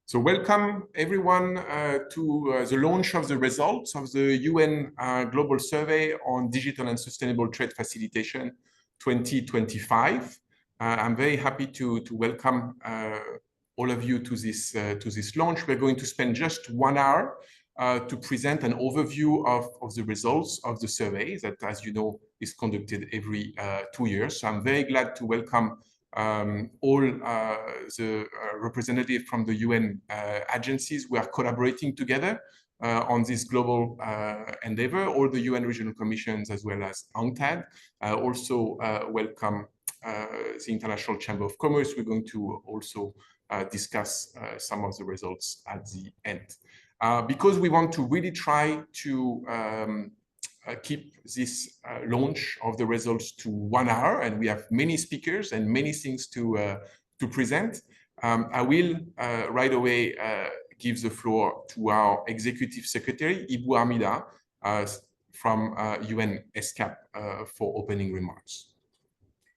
So welcome everyone to the launch of the results of the UN Global Survey on Digital and Sustainable Trade Facilitation 2025. I'm very happy to welcome all of you to this launch. We're going to spend just 1 hour to present an overview of the results of the survey that, as you know, is conducted every 2 years. So I'm very glad to welcome all the representatives from the UN agencies. We are collaborating together on this global endeavor, all the UN regional commissions as well as UNCTAD. Also welcome the International Chamber of Commerce. We're going to also discuss some of the results at the end. Because we want to really try to keep this launch of the results to 1 hour, and we have many speakers and many things to present. I will right away give the floor to our Executive Secretary, Ibu Armida, from UN ESCAP for opening remarks.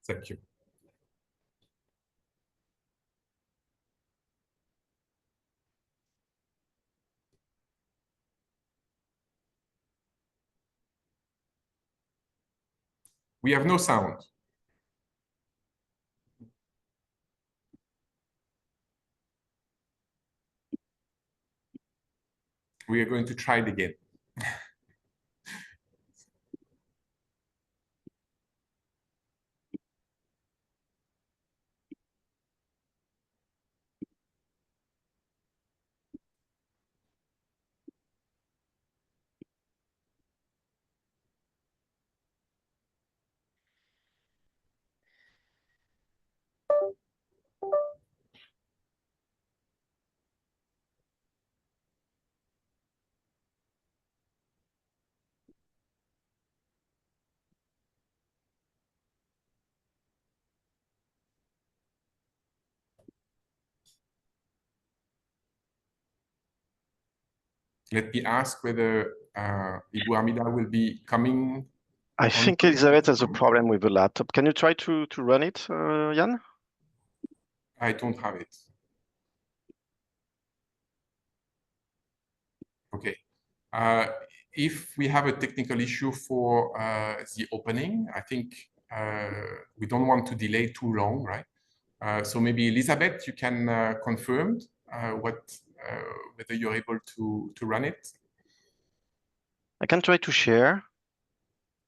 Thank you. We have no sound. We are going to try it again. Let me ask whether Ibu Armida will be coming. I think Elizabeth has a problem with the laptop. Can you try to run it, Jan? I don't have it. Okay. If we have a technical issue for the opening, I think we don't want to delay too long, right? So maybe Elizabeth, you can confirm whether you're able to run it. I can try to share.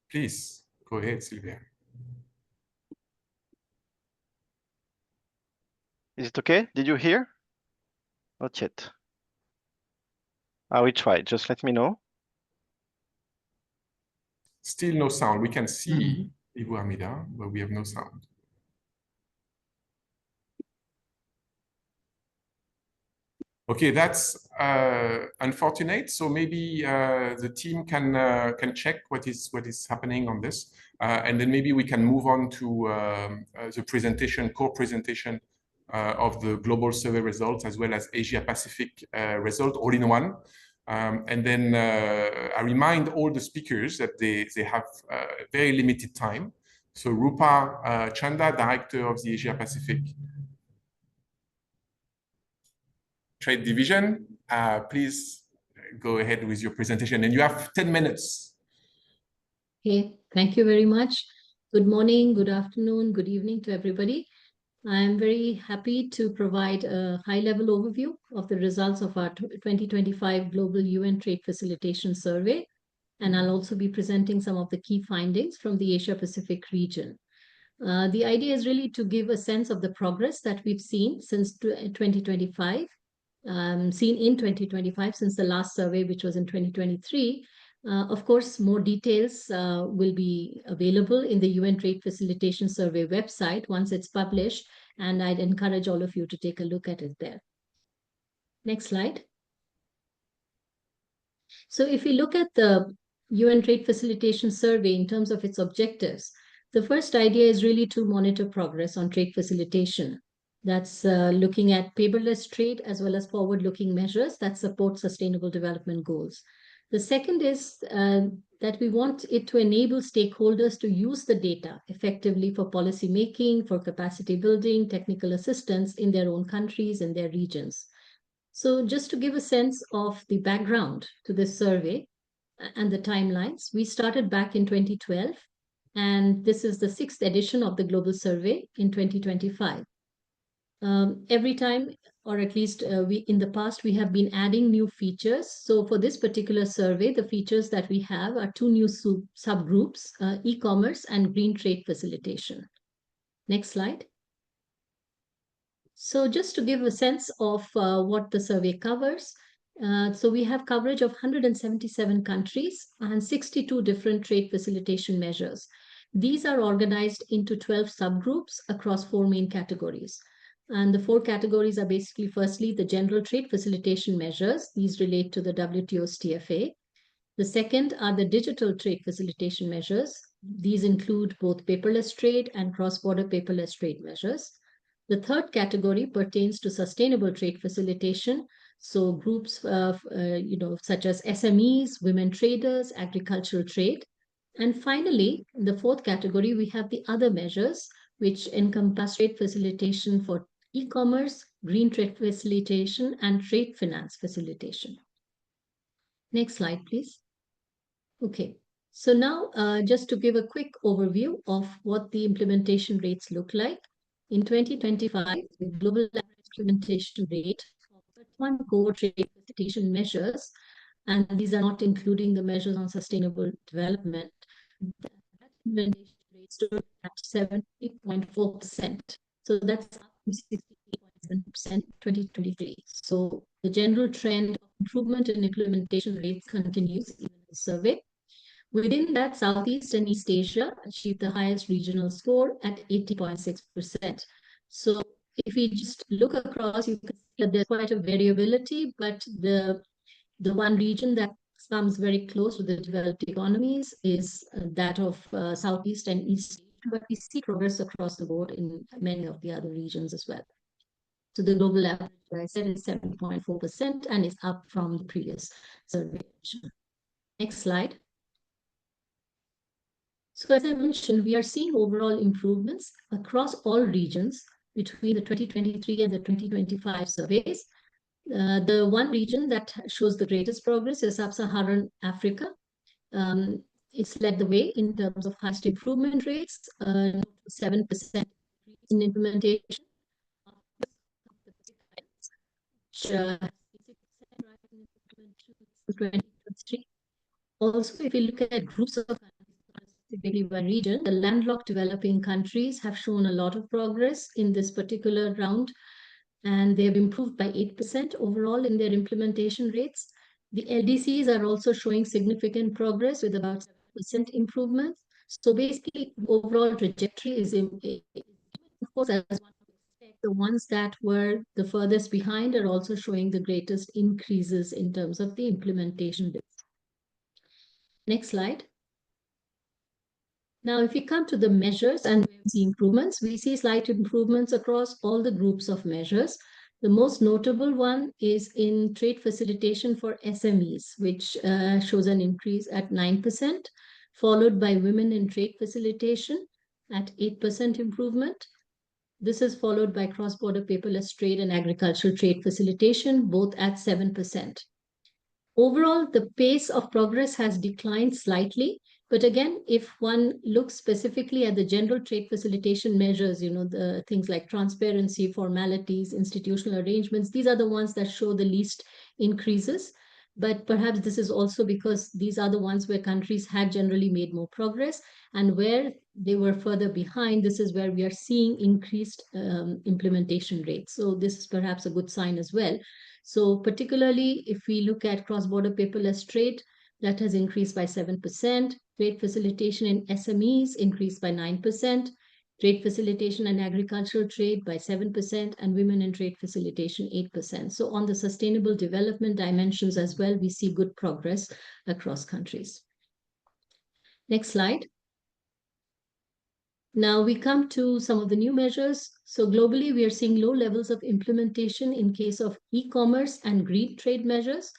Please, go ahead, Sylvia. Is it okay? Did you hear? Not yet. I will try. Just let me know. Still no sound. We can see Ibu Armida, but we have no sound. Okay, that's unfortunate. So maybe the team can check what is happening on this, and then maybe we can move on to the presentation, core presentation of the global survey results as well as Asia Pacific result all in one. And then I remind all the speakers that they have very limited time. So Rupa Chanda, Director of the Asia Pacific Trade Division, please go ahead with your presentation, and you have 10 minutes. Okay, thank you very much. Good morning, good afternoon, good evening to everybody. I'm very happy to provide a high-level overview of the results of our 2025 Global UN Trade Facilitation Survey, and I'll also be presenting some of the key findings from the Asia-Pacific region. The idea is really to give a sense of the progress that we've seen since 2025, seen in 2025 since the last survey, which was in 2023. Of course, more details will be available in the UN Trade Facilitation Survey website once it's published, and I'd encourage all of you to take a look at it there. Next slide. So if we look at the UN Trade Facilitation Survey in terms of its objectives, the first idea is really to monitor progress on trade facilitation. That's looking at paperless trade as well as forward-looking measures that support sustainable development goals. The second is that we want it to enable stakeholders to use the data effectively for policy making, for capacity building, technical assistance in their own countries and their regions. So just to give a sense of the background to this survey and the timelines, we started back in 2012, and this is the 6th edition of the Global Survey in 2025. Every time, or at least in the past, we have been adding new features. So for this particular survey, the features that we have are 2 new subgroups, e-commerce and green trade facilitation. Next slide. So just to give a sense of what the survey covers, so we have coverage of 177 countries and 62 different trade facilitation measures. These are organized into 12 subgroups across 4 main categories. And the 4 categories are basically, firstly, the general trade facilitation measures. These relate to the WTO's TFA. The second are the digital trade facilitation measures. These include both paperless trade and cross-border paperless trade measures. The third category pertains to sustainable trade facilitation. So groups such as SMEs, women traders, agricultural trade. And finally, the fourth category, we have the other measures, which encompass trade facilitation for e-commerce, green trade facilitation, and trade finance facilitation. Next slide, please. Okay, so now just to give a quick overview of what the implementation rates look like. In 2025, the global implementation rate for 1 core trade facilitation measures, and these are not including the measures on sustainable development, that implementation rate stood at 70.4%. So that's up from 68.7% in 2023. So the general trend of improvement in implementation rates continues even in the survey. Within that, Southeast and East Asia achieved the highest regional score at 80.6%. So if we just look across, you can see that there's quite a variability, but the one region that comes very close to the developed economies is that of Southeast and East Asia, but we see progress across the board in many of the other regions as well. So the global average, as I said, is 7.4% and is up from the previous survey. Next slide. So as I mentioned, we are seeing overall improvements across all regions between the 2023 and the 2025 surveys. The one region that shows the greatest progress is Sub-Saharan Africa. It's led the way in terms of highest improvement rates, 7% in implementation. Also, if you look at groups of countries, specifically by region, the landlocked developing countries have shown a lot of progress in this particular round, and they have improved by 8% overall in their implementation rates. The LDCs are also showing significant progress with about 7% improvement. So basically, overall trajectory is, of course, as one would expect, the ones that were the furthest behind are also showing the greatest increases in terms of the implementation rates. Next slide. Now, if we come to the measures and we see improvements, we see slight improvements across all the groups of measures. The most notable one is in trade facilitation for SMEs, which shows an increase at 9%, followed by women in trade facilitation at 8% improvement. This is followed by cross-border paperless trade and agricultural trade facilitation, both at 7%. Overall, the pace of progress has declined slightly. But again, if one looks specifically at the general trade facilitation measures, the things like transparency, formalities, institutional arrangements, these are the ones that show the least increases. But perhaps this is also because these are the ones where countries had generally made more progress, and where they were further behind, this is where we are seeing increased implementation rates. So this is perhaps a good sign as well. So particularly if we look at cross-border paperless trade, that has increased by 7%. Trade facilitation in SMEs increased by 9%. Trade facilitation and agricultural trade by 7%, and women in trade facilitation 8%. So on the sustainable development dimensions as well, we see good progress across countries. Next slide. Now we come to some of the new measures. So globally, we are seeing low levels of implementation in case of e-commerce and green trade measures.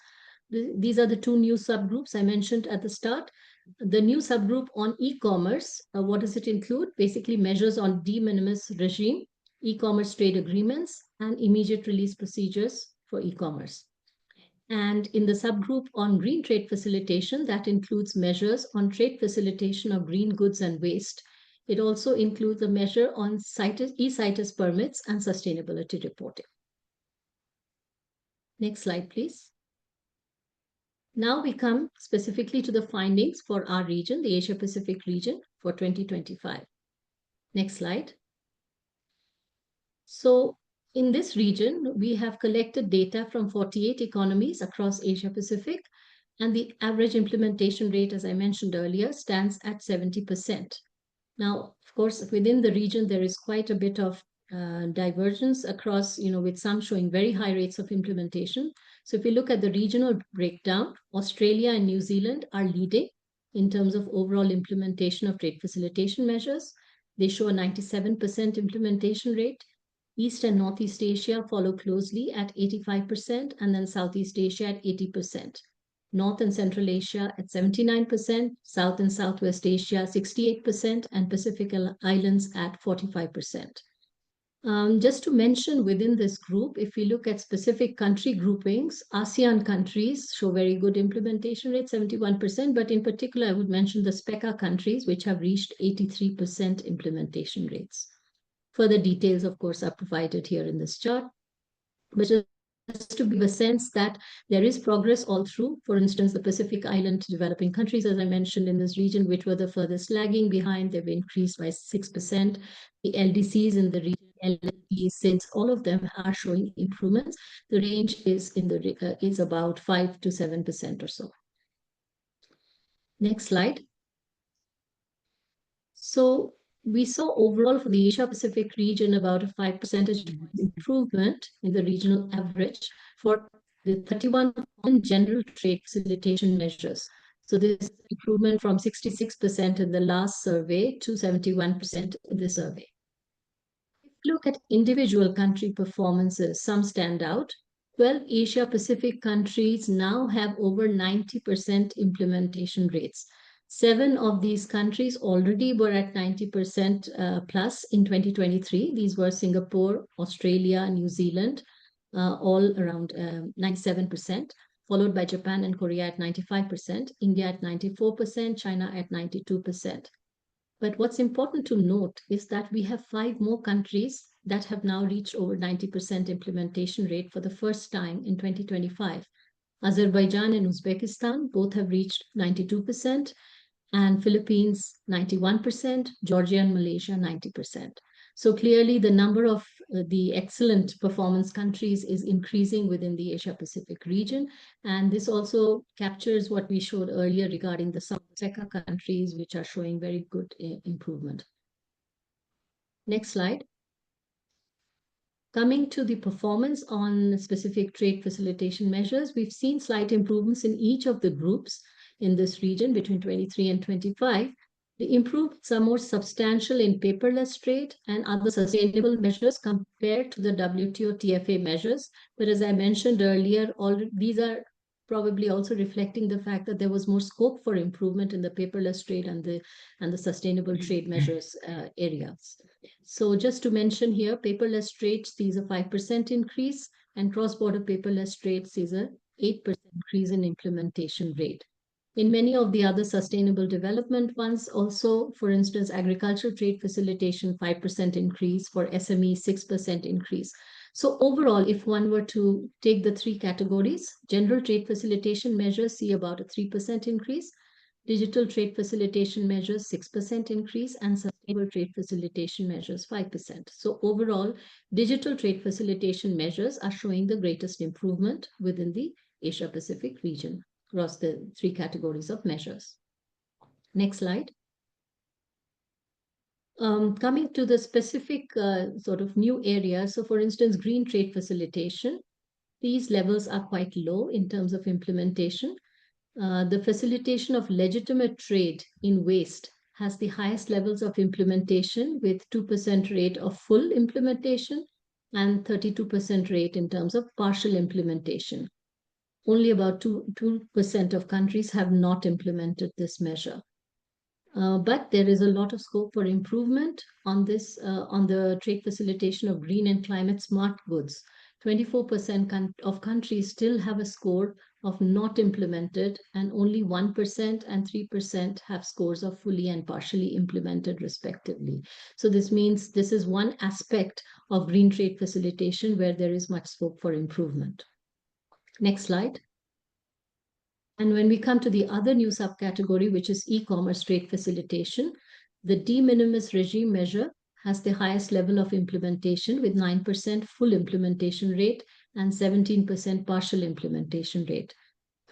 These are the 2 new subgroups I mentioned at the start. The new subgroup on e-commerce, what does it include? Basically measures on de minimis regime, e-commerce trade agreements, and immediate release procedures for e-commerce. And in the subgroup on green trade facilitation, that includes measures on trade facilitation of green goods and waste. It also includes a measure on e-citus permits and sustainability reporting. Next slide, please. Now we come specifically to the findings for our region, the Asia-Pacific region for 2025. Next slide. So in this region, we have collected data from 48 economies across Asia-Pacific, and the average implementation rate, as I mentioned earlier, stands at 70%. Now, of course, within the region, there is quite a bit of divergence across, with some showing very high rates of implementation. So if we look at the regional breakdown, Australia and New Zealand are leading in terms of overall implementation of trade facilitation measures. They show a 97% implementation rate. East and Northeast Asia follow closely at 85%, and then Southeast Asia at 80%. North and Central Asia at 79%, South and Southwest Asia 68%, and Pacific Islands at 45%. Just to mention within this group, if we look at specific country groupings, ASEAN countries show very good implementation rate, 71%, but in particular, I would mention the SPECA countries, which have reached 83% implementation rates. Further details, of course, are provided here in this chart, but just to give a sense that there is progress all through. For instance, the Pacific Island developing countries, as I mentioned in this region, which were the furthest lagging behind, they've increased by 6%. The LDCs in the region, LDCs, since all of them are showing improvements, the range is is about 5 to 7% or so. Next slide. So we saw overall for the Asia-Pacific region about a 5% improvement in the regional average for the 31 general trade facilitation measures. So this improvement from 66% in the last survey to 71% in the survey. If you look at individual country performances, some stand out. 12 Asia-Pacific countries now have over 90% implementation rates. 7 of these countries already were at 90% plus in 2023. These were Singapore, Australia, New Zealand, all around 97%, followed by Japan and Korea at 95%, India at 94%, China at 92%. But what's important to note is that we have 5 more countries that have now reached over 90% implementation rate for the first time in 2025. Azerbaijan and Uzbekistan both have reached 92%. And Philippines, 91%, Georgia and Malaysia, 90%. So clearly the number of the excellent performance countries is increasing within the Asia-Pacific region. And this also captures what we showed earlier regarding the South SECA countries, which are showing very good improvement. Next slide. Coming to the performance on specific trade facilitation measures, we've seen slight improvements in each of the groups in this region between 23 and 25. The improvements are more substantial in paperless trade and other sustainable measures compared to the WTO TFA measures. But as I mentioned earlier, all these are probably also reflecting the fact that there was more scope for improvement in the paperless trade and the sustainable trade measures areas. So just to mention here, paperless trade sees a 5% increase, and cross-border paperless trade sees a 8% increase in implementation rate. In many of the other sustainable development ones also, for instance, agricultural trade facilitation, 5% increase, for SME, 6% increase. So overall, if one were to take the 3 categories, general trade facilitation measures see about a 3% increase, digital trade facilitation measures, 6% increase, and sustainable trade facilitation measures, 5%. So overall, digital trade facilitation measures are showing the greatest improvement within the Asia-Pacific region across the 3 categories of measures. Next slide. Coming to the specific sort of new areas. So for instance, green trade facilitation, these levels are quite low in terms of implementation. The facilitation of legitimate trade in waste has the highest levels of implementation with 2% rate of full implementation and 32% rate in terms of partial implementation. Only about 2% of countries have not implemented this measure. But there is a lot of scope for improvement on this, on the trade facilitation of green and climate smart goods. 24% of countries still have a score of not implemented, and only 1% and 3% have scores of fully and partially implemented, respectively. So this means this is one aspect of green trade facilitation where there is much scope for improvement. Next slide. And when we come to the other new subcategory, which is e-commerce trade facilitation, the de minimis regime measure has the highest level of implementation with 9% full implementation rate and 17% partial implementation rate.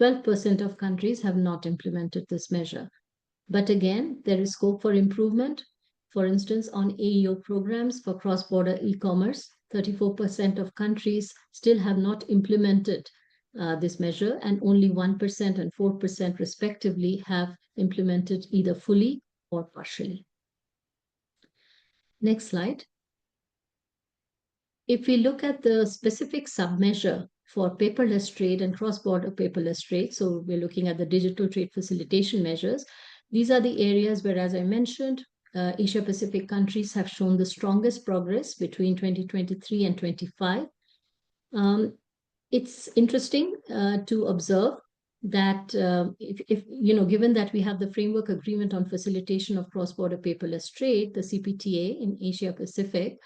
12% of countries have not implemented this measure. But again, there is scope for improvement. For instance, on AEO programs for cross-border e-commerce, 34% of countries still have not implemented this measure, and only 1% and 4% respectively have implemented either fully or partially. Next slide. If we look at the specific submeasure for paperless trade and cross-border paperless trade, so we're looking at the digital trade facilitation measures, these are the areas where, as I mentioned, Asia-Pacific countries have shown the strongest progress between 2023 and 25. It's interesting to observe that if given that we have the Framework Agreement on Facilitation of Cross-Border Paperless Trade, the CPTA in Asia-Pacific,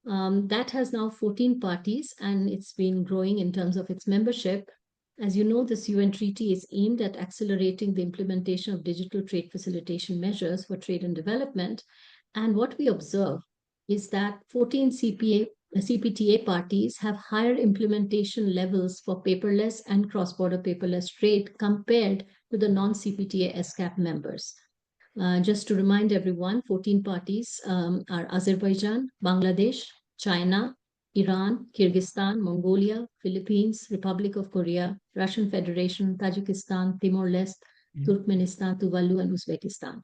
that has now 14 parties, and it's been growing in terms of its membership. As you know, this UN treaty is aimed at accelerating the implementation of digital trade facilitation measures for trade and development. And what we observe is that 14 CPTA parties have higher implementation levels for paperless and cross-border paperless trade compared to the non-CPTA ESCAP members. Just to remind everyone, 14 parties are Azerbaijan, Bangladesh, China, Iran, Kyrgyzstan, Mongolia, Philippines, Republic of Korea, Russian Federation, Tajikistan, Timor-Leste, Turkmenistan, Tuvalu, and Uzbekistan.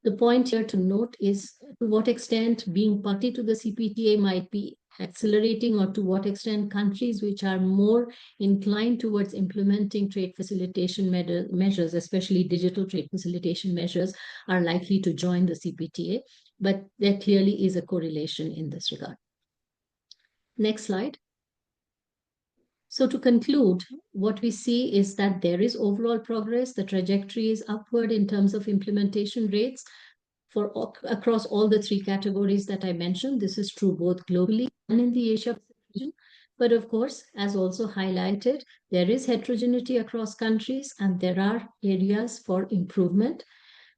The point here to note is to what extent being party to the CPTA might be accelerating, or to what extent countries which are more inclined towards implementing trade facilitation measures, especially digital trade facilitation measures, are likely to join the CPTA. But there clearly is a correlation in this regard. Next slide. So to conclude, what we see is that there is overall progress. The trajectory is upward in terms of implementation rates across all the three categories that I mentioned. This is true both globally and in the Asia region. But of course, as also highlighted, there is heterogeneity across countries, and there are areas for improvement.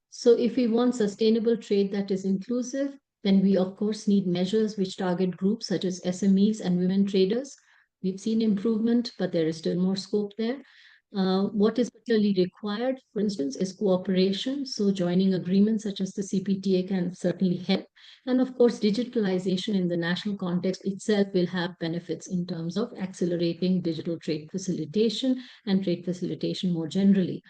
So if we want sustainable trade that is inclusive, then we of course need measures which target groups such as SMEs and women traders. We've seen improvement, but there is still more scope there. What is particularly required, for instance, is cooperation. So joining agreements such as the CPTA can certainly help. And of course, digitalization in the national context itself will have benefits in terms of accelerating digital trade facilitation and trade facilitation more generally.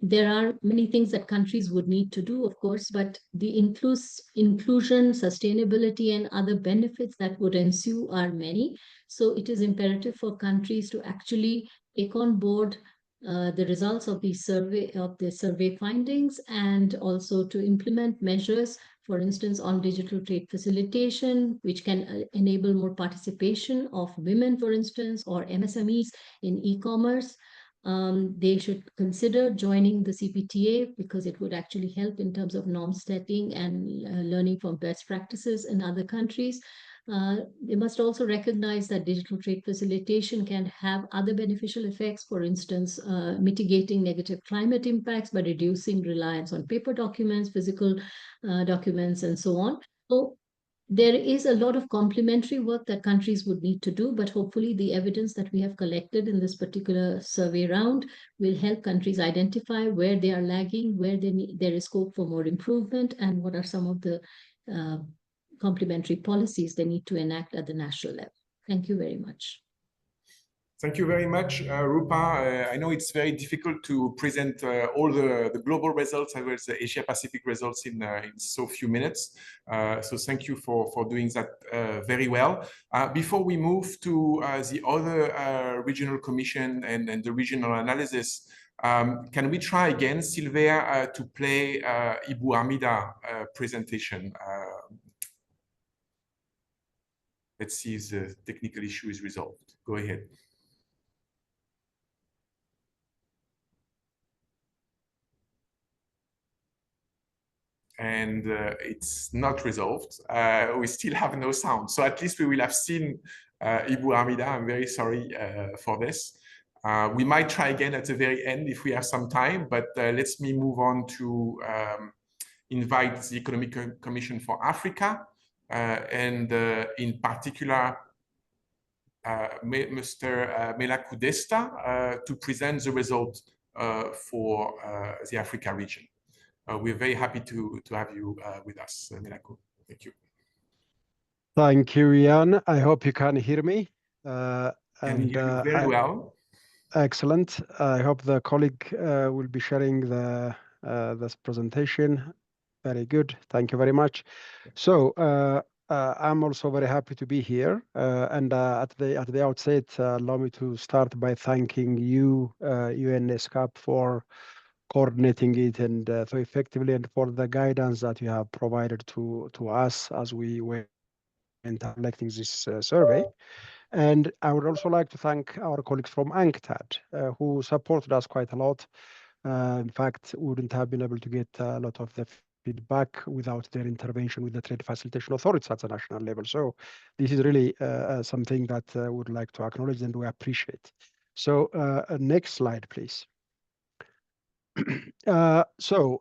There are many things that countries would need to do, of course, but the inclusion, sustainability, and other benefits that would ensue are many. So it is imperative for countries to actually take on board the results of the survey findings, and also to implement measures, for instance, on digital trade facilitation, which can enable more participation of women, for instance, or MSMEs in e-commerce. They should consider joining the CPTA because it would actually help in terms of norm setting and learning from best practices in other countries. They must also recognize that digital trade facilitation can have other beneficial effects, for instance, mitigating negative climate impacts by reducing reliance on paper documents, physical documents, and so on. So there is a lot of complementary work that countries would need to do, but hopefully the evidence that we have collected in this particular survey round will help countries identify where they are lagging, where there is scope for more improvement, and what are some of the complementary policies they need to enact at the national level. Thank you very much. Thank you very much, Rupa. I know it's very difficult to present all the global results as well as the Asia-Pacific results in so few minutes. So thank you for doing that very well. Before we move to the other regional commission and the regional analysis, can we try again, Sylvia, to play Ibu Hamida presentation? Let's see if the technical issue is resolved. Go ahead. And it's not resolved. We still have no sound. So at least we will have seen Ibu Hamida. I'm very sorry for this. We might try again at the very end if we have some time, but let's me move on to invite the Economic Commission for Africa and in particular Mr. Melaku Desta to present the result for the Africa region. We're very happy to have you with us, Melaku. Thank you. Thank you, Ian. I hope you can hear me. Can hear you very well. Excellent. I hope the colleague will be sharing this presentation. Very good. Thank you very much. So I'm also very happy to be here. And at the outset, allow me to start by thanking you, ESCAP, for coordinating it and so effectively, and for the guidance that you have provided to us as we went collecting this survey. And I would also like to thank our colleagues from UNCTAD who supported us quite a lot. In fact, we wouldn't have been able to get a lot of the feedback without their intervention with the trade facilitation authorities at the national level. So this is really something that we would like to acknowledge and we appreciate. So next slide, please. As you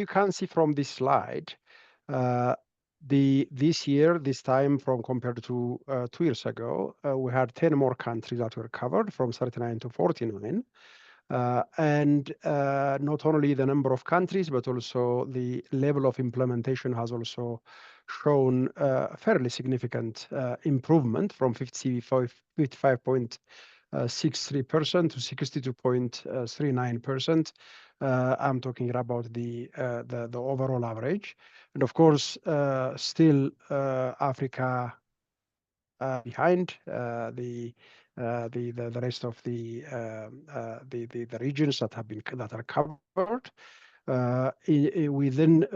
can see from this slide, this year, this time from compared to 2 years ago, we had 10 more countries that were covered from 39 to 49. And not only the number of countries, but also the level of implementation has also shown fairly significant improvement from 55.63% to 62.39%. I'm talking about the overall average. And of course, still Africa behind the rest of the regions that are covered. Within,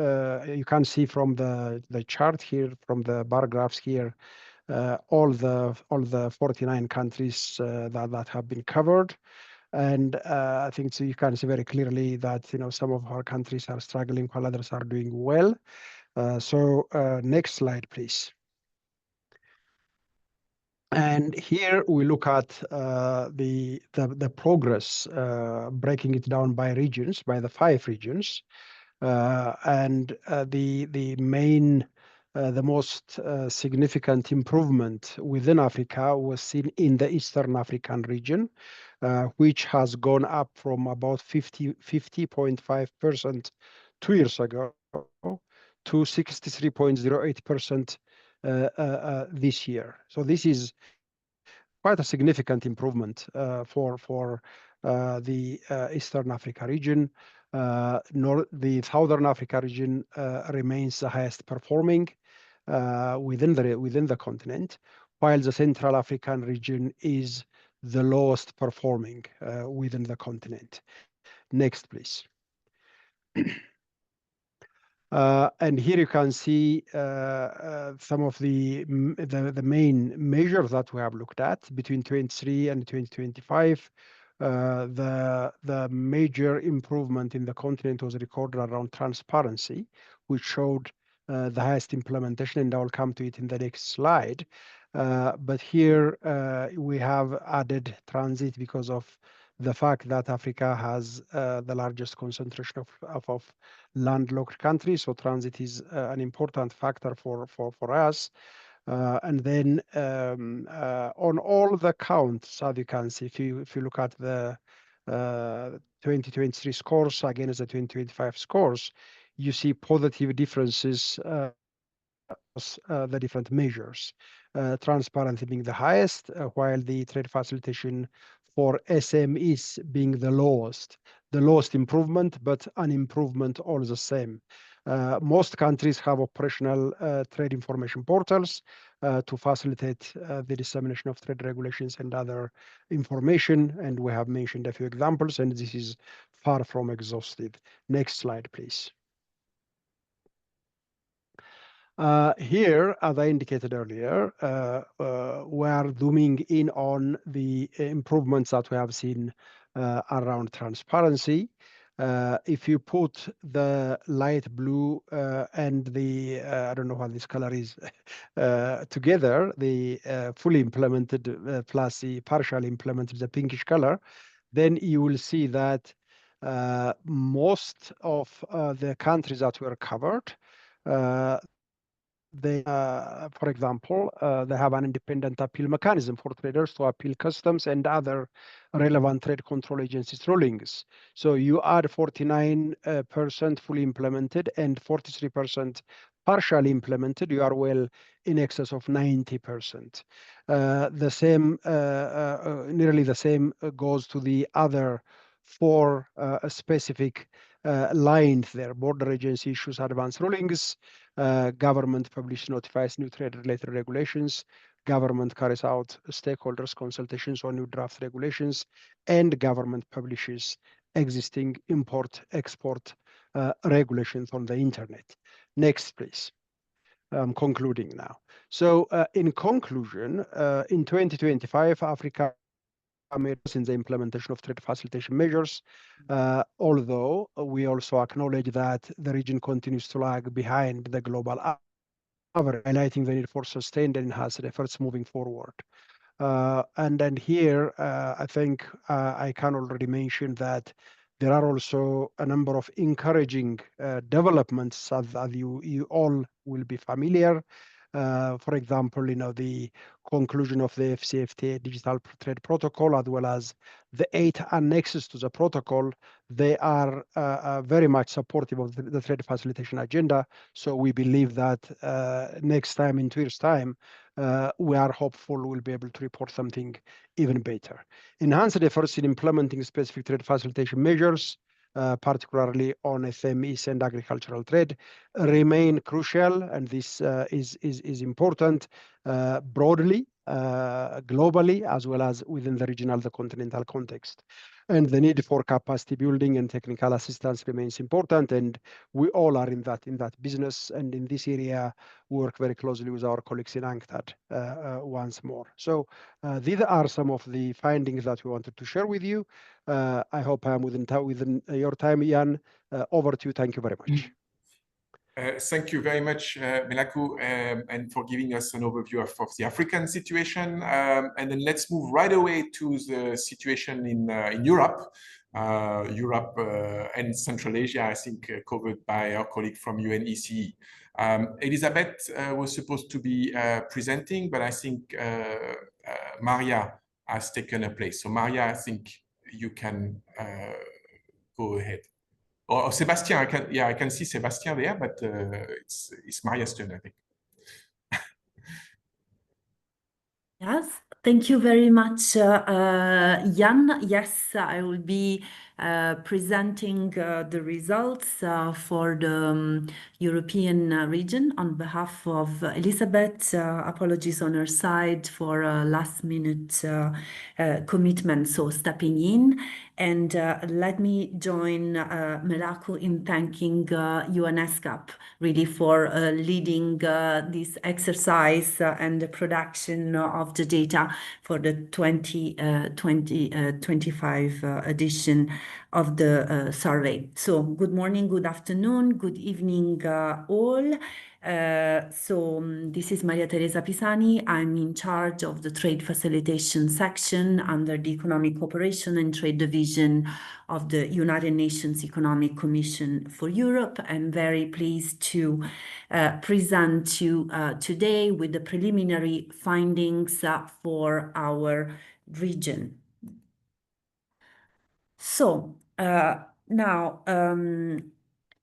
you can see from the chart here, from the bar graphs here, all the 49 countries that have been covered. And I think so you can see very clearly that some of our countries are struggling while others are doing well. Next slide, please. And here we look at the progress, breaking it down by regions, by the 5 regions. And the most significant improvement within Africa was seen in the Eastern African region, which has gone up from about 50.5% 2 years ago to 63.08% this year. So this is quite a significant improvement for the Eastern Africa region. The Southern Africa region remains the highest performing within the continent, while the Central African region is the lowest performing within the continent. Next, please. And here you can see some of the main measures that we have looked at between 2023 and 2025. The major improvement in the continent was recorded around transparency, which showed the highest implementation, and I'll come to it in the next slide. But here we have added transit because of the fact that Africa has the largest concentration of landlocked countries. So transit is an important factor for us. And then on all the counts, as you can see, if you look at the 2023 scores against the 2025 scores, you see positive differences across the different measures. Transparency being the highest, while the trade facilitation for SMEs being the lowest improvement, but an improvement all the same. Most countries have operational trade information portals to facilitate the dissemination of trade regulations and other information, and we have mentioned a few examples, and this is far from exhaustive. Next slide, please. Here, as I indicated earlier, we are zooming in on the improvements that we have seen around transparency. If you put the light blue and the, I don't know what this color is, together, the fully implemented plus the partially implemented, the pinkish color, then you will see that most of the countries that were covered, they, for example, they have an independent appeal mechanism for traders to appeal customs and other relevant trade control agencies' rulings. So you add 49% fully implemented and 43% partially implemented, you are well in excess of 90%. The same, nearly the same goes to the other four specific lines there. Border agency issues advance rulings, government publish notifies new trade-related regulations, government carries out stakeholders consultations on new draft regulations, and government publishes existing import-export regulations on the internet. Next, please. I'm concluding now. So in conclusion, in 2025, Africa made in the implementation of trade facilitation measures, although we also acknowledge that the region continues to lag behind the global average, highlighting the need for sustained and enhanced efforts moving forward. And then here, I think I can already mention that there are also a number of encouraging developments that you all will be familiar. For example, the conclusion of the FCFTA Digital Trade Protocol, as well as the 8 annexes to the protocol, they are very much supportive of the trade facilitation agenda. So we believe that next time, in 2 years' time, we are hopeful we'll be able to report something even better. Enhanced efforts in implementing specific trade facilitation measures, particularly on SMEs and agricultural trade, remain crucial, and this is important broadly, globally, as well as within the regional, the continental context. And the need for capacity building and technical assistance remains important, and we all are in that business, and in this area we work very closely with our colleagues in UNCTAD once more. So these are some of the findings that we wanted to share with you. I hope I am within your time, Jan. Over to you. Thank you very much. Thank you very much, Melaku, and for giving us an overview of the African situation. And then let's move right away to the situation in Europe. Europe and Central Asia, I think, covered by our colleague from UNECE. Elizabeth was supposed to be presenting, but I think Maria has taken a place. So Maria, I think you can go ahead. Or Sebastian, I can see Sebastian there, but it's Maria's turn, I think. Yes, thank you very much, Jan. Yes, I will be presenting the results for the European region on behalf of Elizabeth. Apologies on her side for a last-minute commitment, so stepping in. And let me join Melaku in thanking ESCAP really for leading this exercise and the production of the data for the 2025 edition of the survey. So good morning, good afternoon, good evening all. This is Maria Teresa Pisani. I'm in charge of the trade facilitation section under the Economic Cooperation and Trade Division of the United Nations Economic Commission for Europe. I'm very pleased to present you today with the preliminary findings for our region. So now,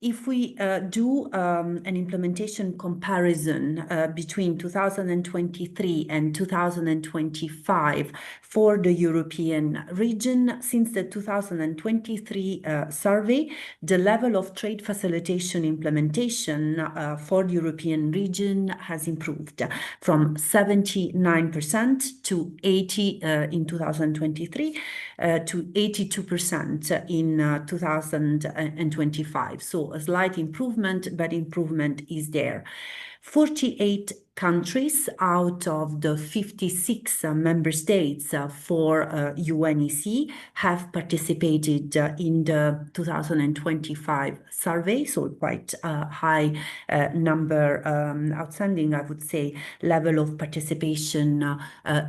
if we do an implementation comparison between 2023 and 2025 for the European region, since the 2023 survey, the level of trade facilitation implementation for the European region has improved from 79% to 80% in 2023 to 82% in 2025. So so a slight improvement, but improvement is there. 48 countries out of the 56 member states for UNEC have participated in the 2025 survey, so quite a high number, outstanding, I would say, level of participation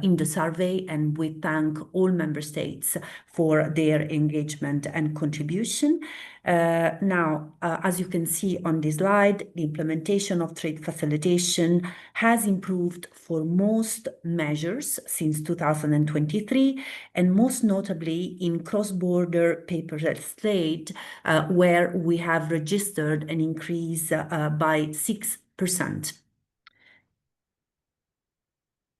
in the survey, and we thank all member states for their engagement and contribution. Now, as you can see on this slide, the implementation of trade facilitation has improved for most measures since 2023, and most notably in cross-border paperless trade, where we have registered an increase by 6%.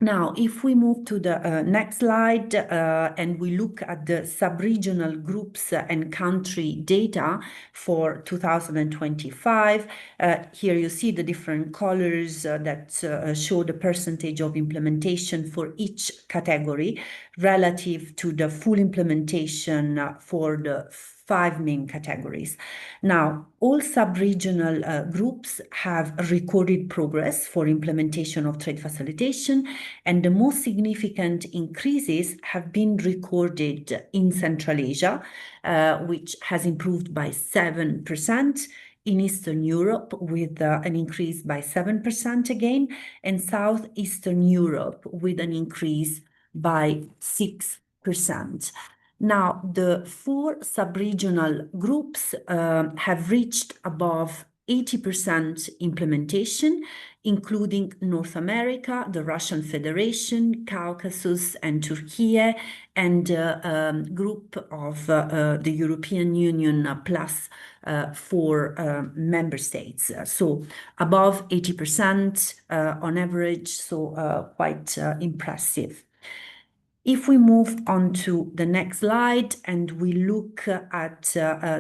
Now, if we move to the next slide and we look at the sub-regional groups and country data for 2025, here you see the different colors that show the percentage of implementation for each category relative to the full implementation for the 5 main categories. Now, all sub-regional groups have recorded progress for implementation of trade facilitation, and the most significant increases have been recorded in Central Asia, which has improved by 7%, in Eastern Europe with an increase by 7% again, and Southeastern Europe with an increase by 6%. Now, the 4 sub-regional groups have reached above 80% implementation, including North America, the Russian Federation, Caucasus, and Turkey, and a group of the European Union plus 4 member states. So above 80% on average, so quite impressive. If we move on to the next slide and we look at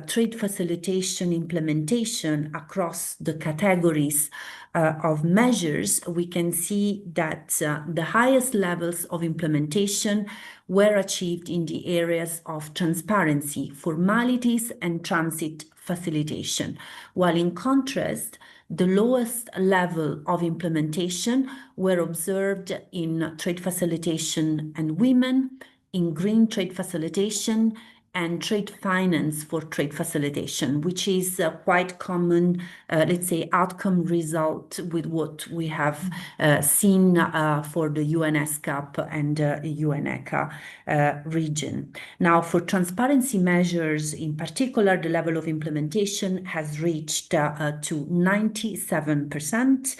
trade facilitation implementation across the categories of measures, we can see that the highest levels of implementation were achieved in the areas of transparency, formalities, and transit facilitation, while in contrast, the lowest level of implementation were observed in trade facilitation and women, in green trade facilitation, and trade finance for trade facilitation, which is quite common, let's say, outcome result with what we have seen for the ESCAP and UNCTAD region. Now, for transparency measures in particular, the level of implementation has reached to 97%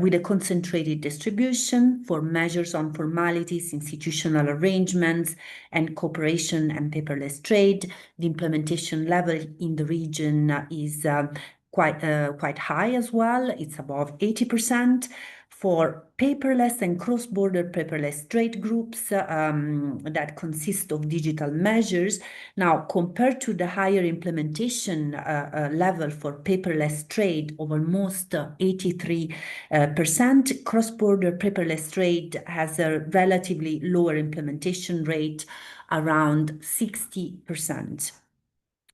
with a concentrated distribution for measures on formalities, institutional arrangements, and cooperation and paperless trade. The implementation level in the region is quite high as well. It's above 80%. For paperless and cross-border paperless trade groups that consist of digital measures. Now, compared to the higher implementation level for paperless trade of almost 83%, cross-border paperless trade has a relatively lower implementation rate, around 60%.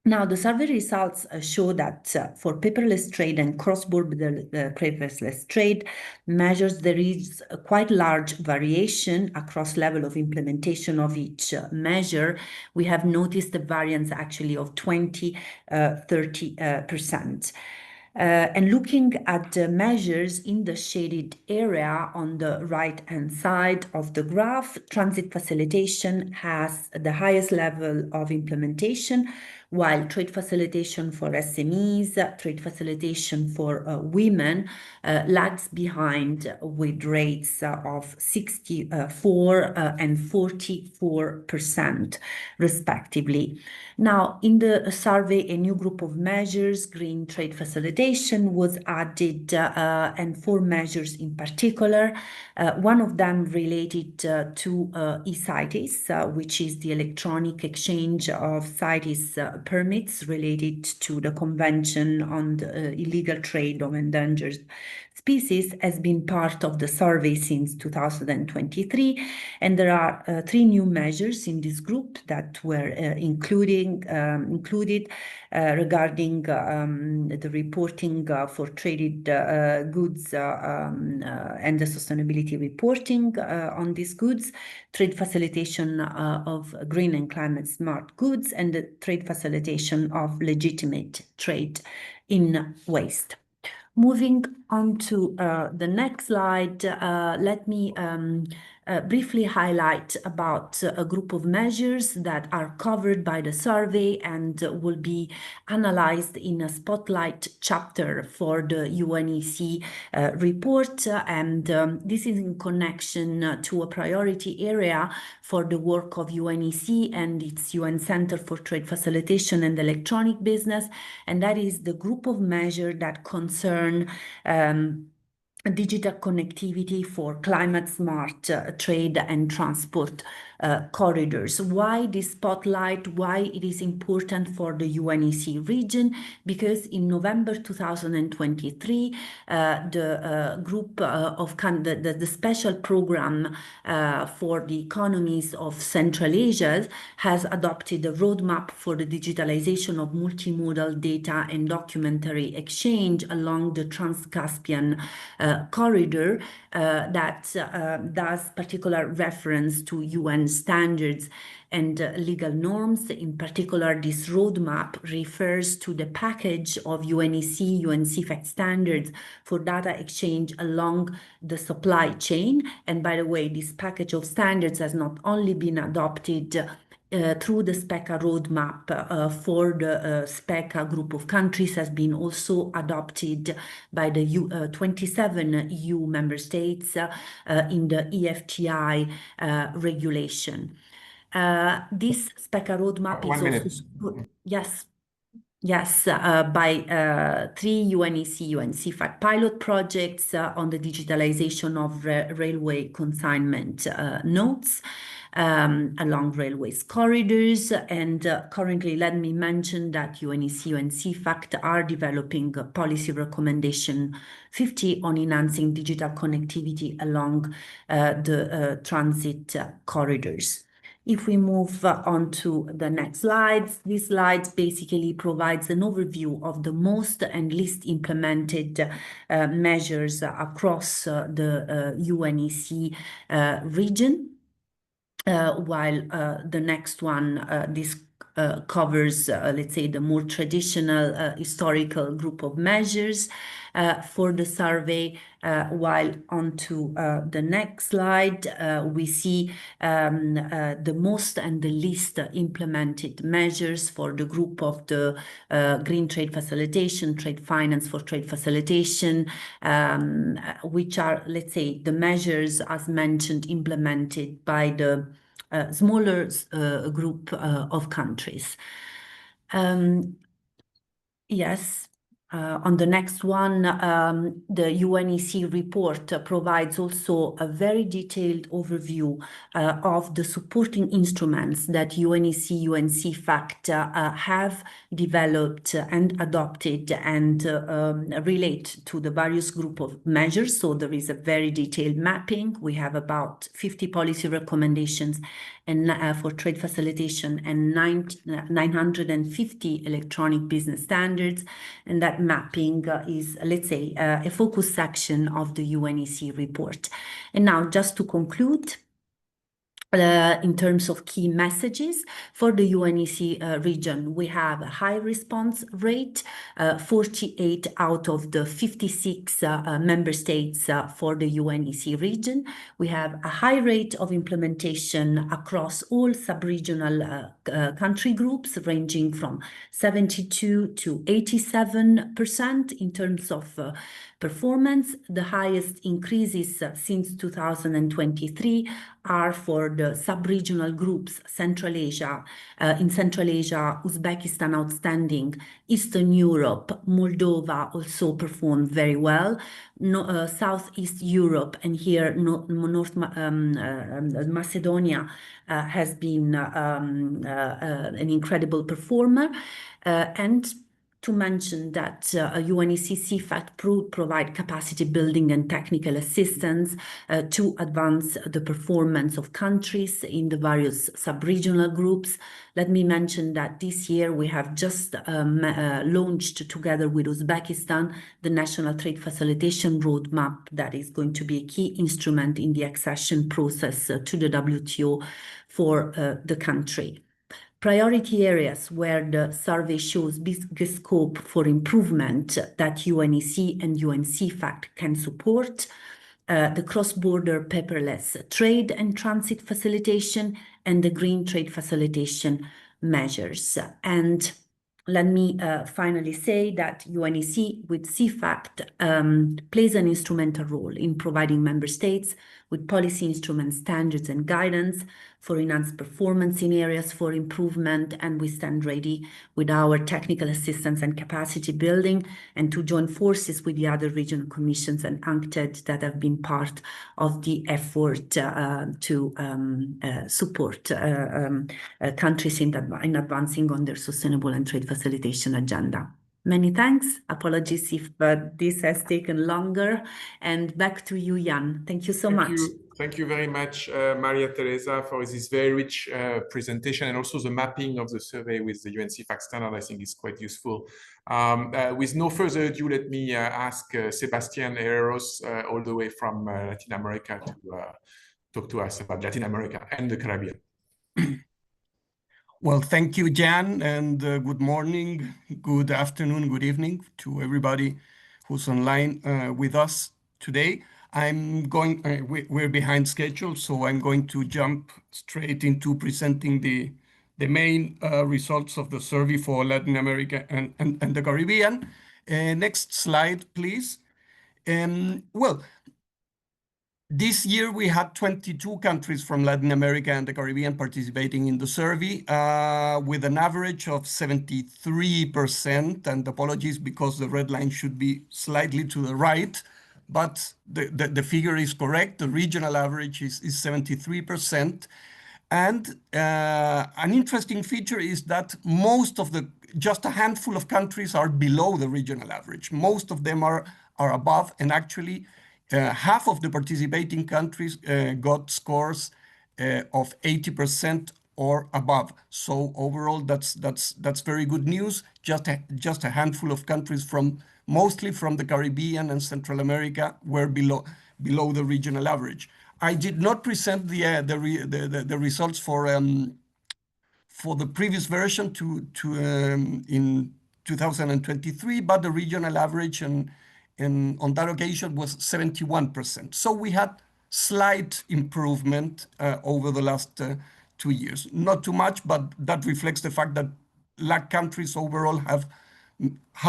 Now, the survey results show that for paperless trade and cross-border paperless trade measures, there is a quite large variation across level of implementation of each measure. We have noticed a variance actually of 20–30%. And looking at the measures in the shaded area on the right-hand side of the graph, transit facilitation has the highest level of implementation, while trade facilitation for SMEs, trade facilitation for women lags behind with rates of 64 and 44% respectively. Now, in the survey, a new group of measures, green trade facilitation, was added and 4 measures in particular. One of them related to e-CITES, which is the electronic exchange of CITES permits related to the Convention on the Illegal Trade of Endangered Species, has been part of the survey since 2023, and there are 3 new measures in this group that were included. regarding the reporting for traded goods and the sustainability reporting on these goods, trade facilitation of green and climate smart goods, and the trade facilitation of legitimate trade in waste. Moving on to the next slide, let me briefly highlight about a group of measures that are covered by the survey and will be analyzed in a spotlight chapter for the UNEC report. And this is in connection to a priority area for the work of UNEC and its UN Center for Trade Facilitation and Electronic Business. And that is the group of measures that concern digital connectivity for climate smart trade and transport corridors. Why this spotlight? Why it is important for the UNEC region? Because in November 2023, the group of the special program for the economies of Central Asia has adopted a roadmap for the digitalization of multimodal data and documentary exchange along the Trans-Caspian corridor that does particular reference to UN standards and legal norms. In particular, this roadmap refers to the package of UNEC, UNCFAC standards for data exchange along the supply chain. And by the way, this package of standards has not only been adopted through the SPECA roadmap for the SPECA group of countries, has been also adopted by the 27 EU member states in the EFTI regulation. This SPECA roadmap is also Yes, by 3 UNEC, UNCFAC pilot projects on the digitalization of railway consignment notes along railways corridors. And currently, let me mention that UNEC, UNCFAC are developing a policy recommendation 50 on enhancing digital connectivity along the transit corridors. If we move on to the next slides, this slide basically provides an overview of the most and least implemented measures across the UNEC region, while the next one, this covers, let's say, the more traditional historical group of measures for the survey, while onto the next slide, we see the most and the least implemented measures for the group of the green trade facilitation, trade finance for trade facilitation, which are, let's say, the measures as mentioned implemented by the smaller group of countries. Yes. On the next one, the UNEC report provides also a very detailed overview of the supporting instruments that UNEC, UNCFAC have developed and adopted and relate to the various group of measures. So there is a very detailed mapping. We have about 50 policy recommendations and for trade facilitation and 950 electronic business standards. And that mapping is, let's say, a focus section of the UNEC report. And now, just to conclude, in terms of key messages for the UNEC region, we have a high response rate, 48 out of the 56 member states for the UNEC region. We have a high rate of implementation across all sub-regional country groups, ranging from 72 to 87% in terms of performance. The highest increases since 2023 are for the sub-regional groups, Central Asia, in Central Asia, Uzbekistan outstanding, Eastern Europe, Moldova also performed very well, Southeast Europe, and here North Macedonia has been an incredible performer, and to mention that UNEC CFAT provide capacity building and technical assistance to advance the performance of countries in the various sub-regional groups. Let me mention that this year we have just launched together with Uzbekistan the National Trade Facilitation Roadmap that is going to be a key instrument in the accession process to the WTO for the country. Priority areas where the survey shows big scope for improvement that UNEC and UNCFAT can support, the cross-border paperless trade and transit facilitation and the green trade facilitation measures. And let me finally say that UNEC with CFAT plays an instrumental role in providing member states with policy instruments, standards and guidance for enhanced performance in areas for improvement, and we stand ready with our technical assistance and capacity building and to join forces with the other regional commissions and UNCTAD that have been part of the effort to support countries in advancing on their sustainable and trade facilitation agenda. Many thanks. Apologies if this has taken longer. And back to you, Jan. Thank you so much. Thank you very much, Maria Teresa, for this very rich presentation, and also the mapping of the survey with the UNCFAT standard, I think is quite useful. With no further ado, let me ask Sebastián Herreros, all the way from Latin America, to talk to us about Latin America and the Caribbean. Well, thank you, Jan, and good morning, good afternoon, good evening to everybody who's online with us today. We're behind schedule, so I'm going to jump straight into presenting the main results of the survey for Latin America and the Caribbean. Next slide, please. Well, this year we had 22 countries from Latin America and the Caribbean participating in the survey with an average of 73%, and apologies because the red line should be slightly to the right, but the figure is correct. The regional average is 73%. And an interesting feature is that just a handful of countries are below the regional average. Most of them are above, and actually half of the participating countries got scores of 80% or above. So overall, that's very good news. Just a handful of countries mostly from the Caribbean and Central America were below the regional average. I did not present the results for the previous version in 2023, but the regional average on that occasion was 71%. So we had slight improvement over the last 2 years. Not too much, but that reflects the fact that LAC countries overall have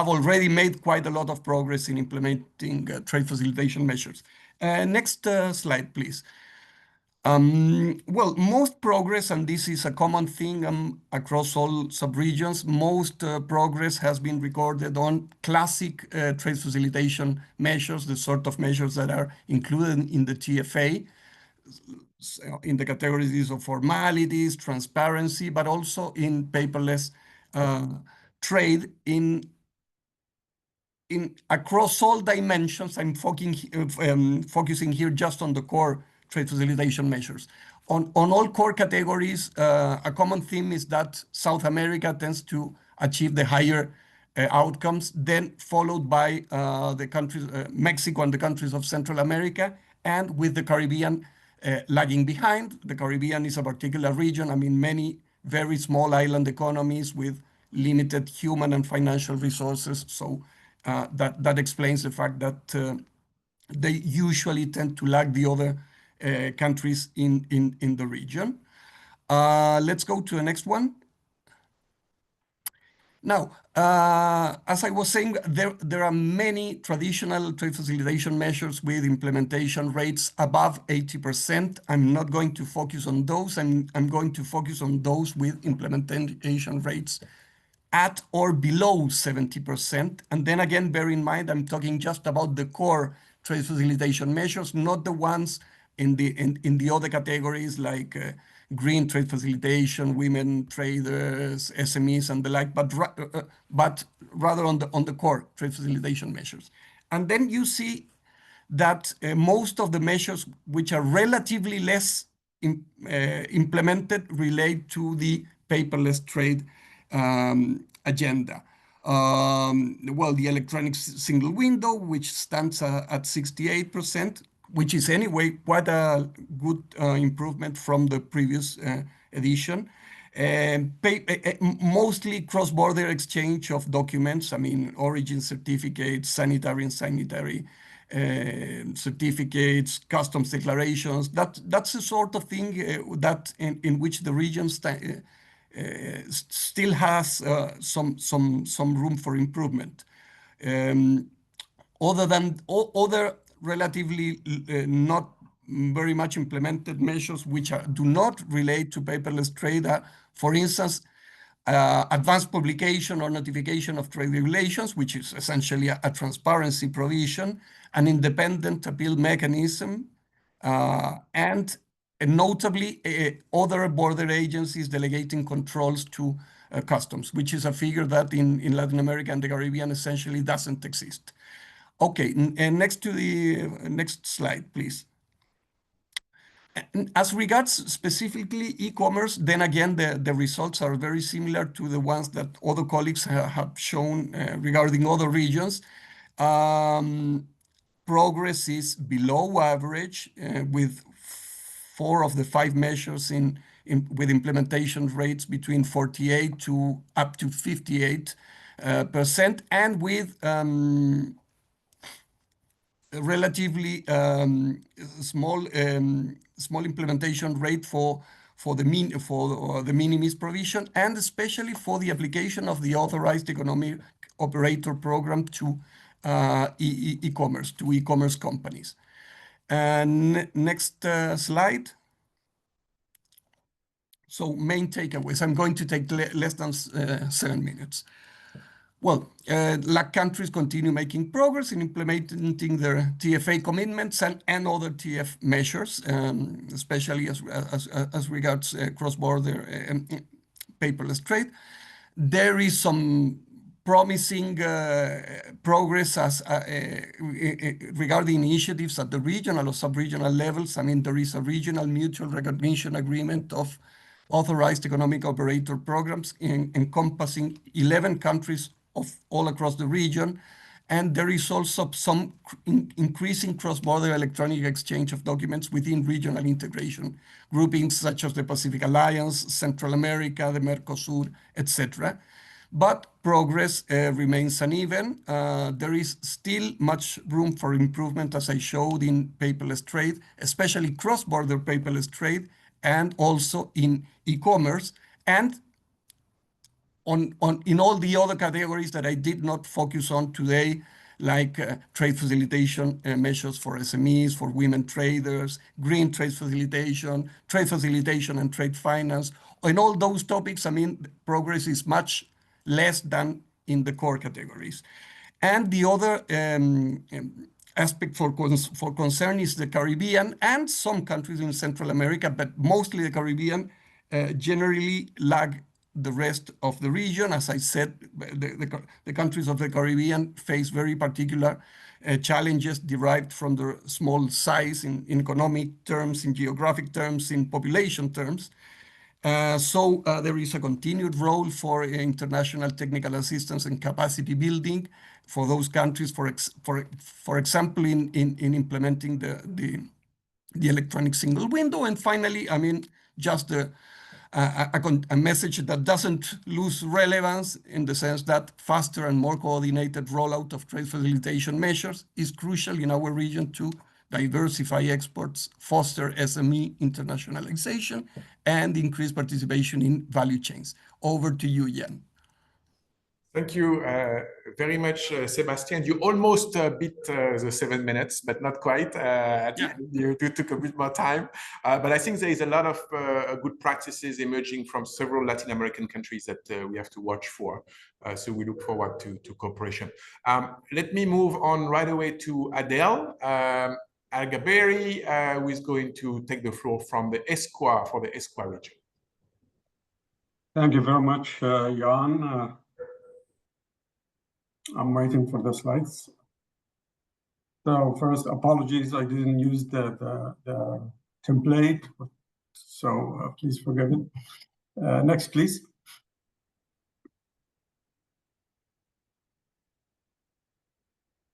already made quite a lot of progress in implementing trade facilitation measures. Next slide, please. Well, most progress, and this is a common thing across all subregions, most progress has been recorded on classic trade facilitation measures, the sort of measures that are included in the TFA, in the categories of formalities, transparency, but also in paperless trade across all dimensions. I'm focusing here just on the core trade facilitation measures. On all core categories, a common theme is that South America tends to achieve the higher outcomes, then followed by the countries, Mexico and the countries of Central America, and with the Caribbean lagging behind. The Caribbean is a particular region. I mean, many very small island economies with limited human and financial resources. So that explains the fact that they usually tend to lag the other countries in the region. Let's go to the next one. Now, as I was saying, there are many traditional trade facilitation measures with implementation rates above 80%. I'm not going to focus on those. I'm going to focus on those with implementation rates at or below 70%. And then again, bear in mind, I'm talking just about the core trade facilitation measures, not the ones in the other categories like green trade facilitation, women traders, SMEs, and the like, but rather on the core trade facilitation measures. And then you see that most of the measures which are relatively less implemented relate to the paperless trade agenda. Well, the electronic single window, which stands at 68%, which is anyway quite a good improvement from the previous edition. Mostly cross-border exchange of documents, I mean, origin certificates, sanitary and sanitary certificates, customs declarations. That's the sort of thing that in which the region still has some room for improvement. Other relatively not very much implemented measures which do not relate to paperless trade, for instance, advanced publication or notification of trade regulations, which is essentially a transparency provision, an independent appeal mechanism, and notably other border agencies delegating controls to customs, which is a figure that in Latin America and the Caribbean essentially doesn't exist. Okay, and next slide, please. As regards specifically e-commerce, then again, the results are very similar to the ones that other colleagues have shown regarding other regions. Progress is below average with 4 of the 5 measures with implementation rates between 48 to up to 58%, and with relatively small implementation rate for the minimis provision, and especially for the application of the authorized economic operator program to e-commerce companies. And next slide. So main takeaways. I'm going to take less than 7 minutes. Well, LAC countries continue making progress in implementing their TFA commitments and other TF measures, especially as regards cross-border paperless trade. There is some promising progress regarding initiatives at the regional or sub-regional levels. I mean, there is a regional mutual recognition agreement of authorized economic operator programs encompassing 11 countries all across the region. And there is also some increasing cross-border electronic exchange of documents within regional integration groupings such as the Pacific Alliance, Central America, the Mercosur, etc. But progress remains uneven. There is still much room for improvement, as I showed, in paperless trade, especially cross-border paperless trade, and also in e-commerce, and in all the other categories that I did not focus on today, like trade facilitation measures for SMEs, for women traders, green trade facilitation and trade finance. In all those topics, I mean, progress is much less than in the core categories. And the other aspect for concern is the Caribbean and some countries in Central America, but mostly the Caribbean generally lag the rest of the region. As I said, the countries of the Caribbean face very particular challenges derived from their small size in economic terms, in geographic terms, in population terms. So there is a continued role for international technical assistance and capacity building for those countries, for example, in implementing the electronic single window. And finally, I mean, just a message that doesn't lose relevance, in the sense that faster and more coordinated rollout of trade facilitation measures is crucial in our region to diversify exports, foster SME internationalization, and increase participation in value chains. Over to you, Jan. Thank you very much, Sebastian. You almost beat the 7 minutes, but not quite. You took a bit more time. But I think there is a lot of good practices emerging from several Latin American countries that we have to watch for. So we look forward to cooperation. Let me move on right away to Adele. Al-Gaberi, who is going to take the floor from the ESCA for the ESCA region. Thank you very much, Jan. I'm waiting for the slides. So first, apologies, I didn't use the template, so please forgive it. Next, please.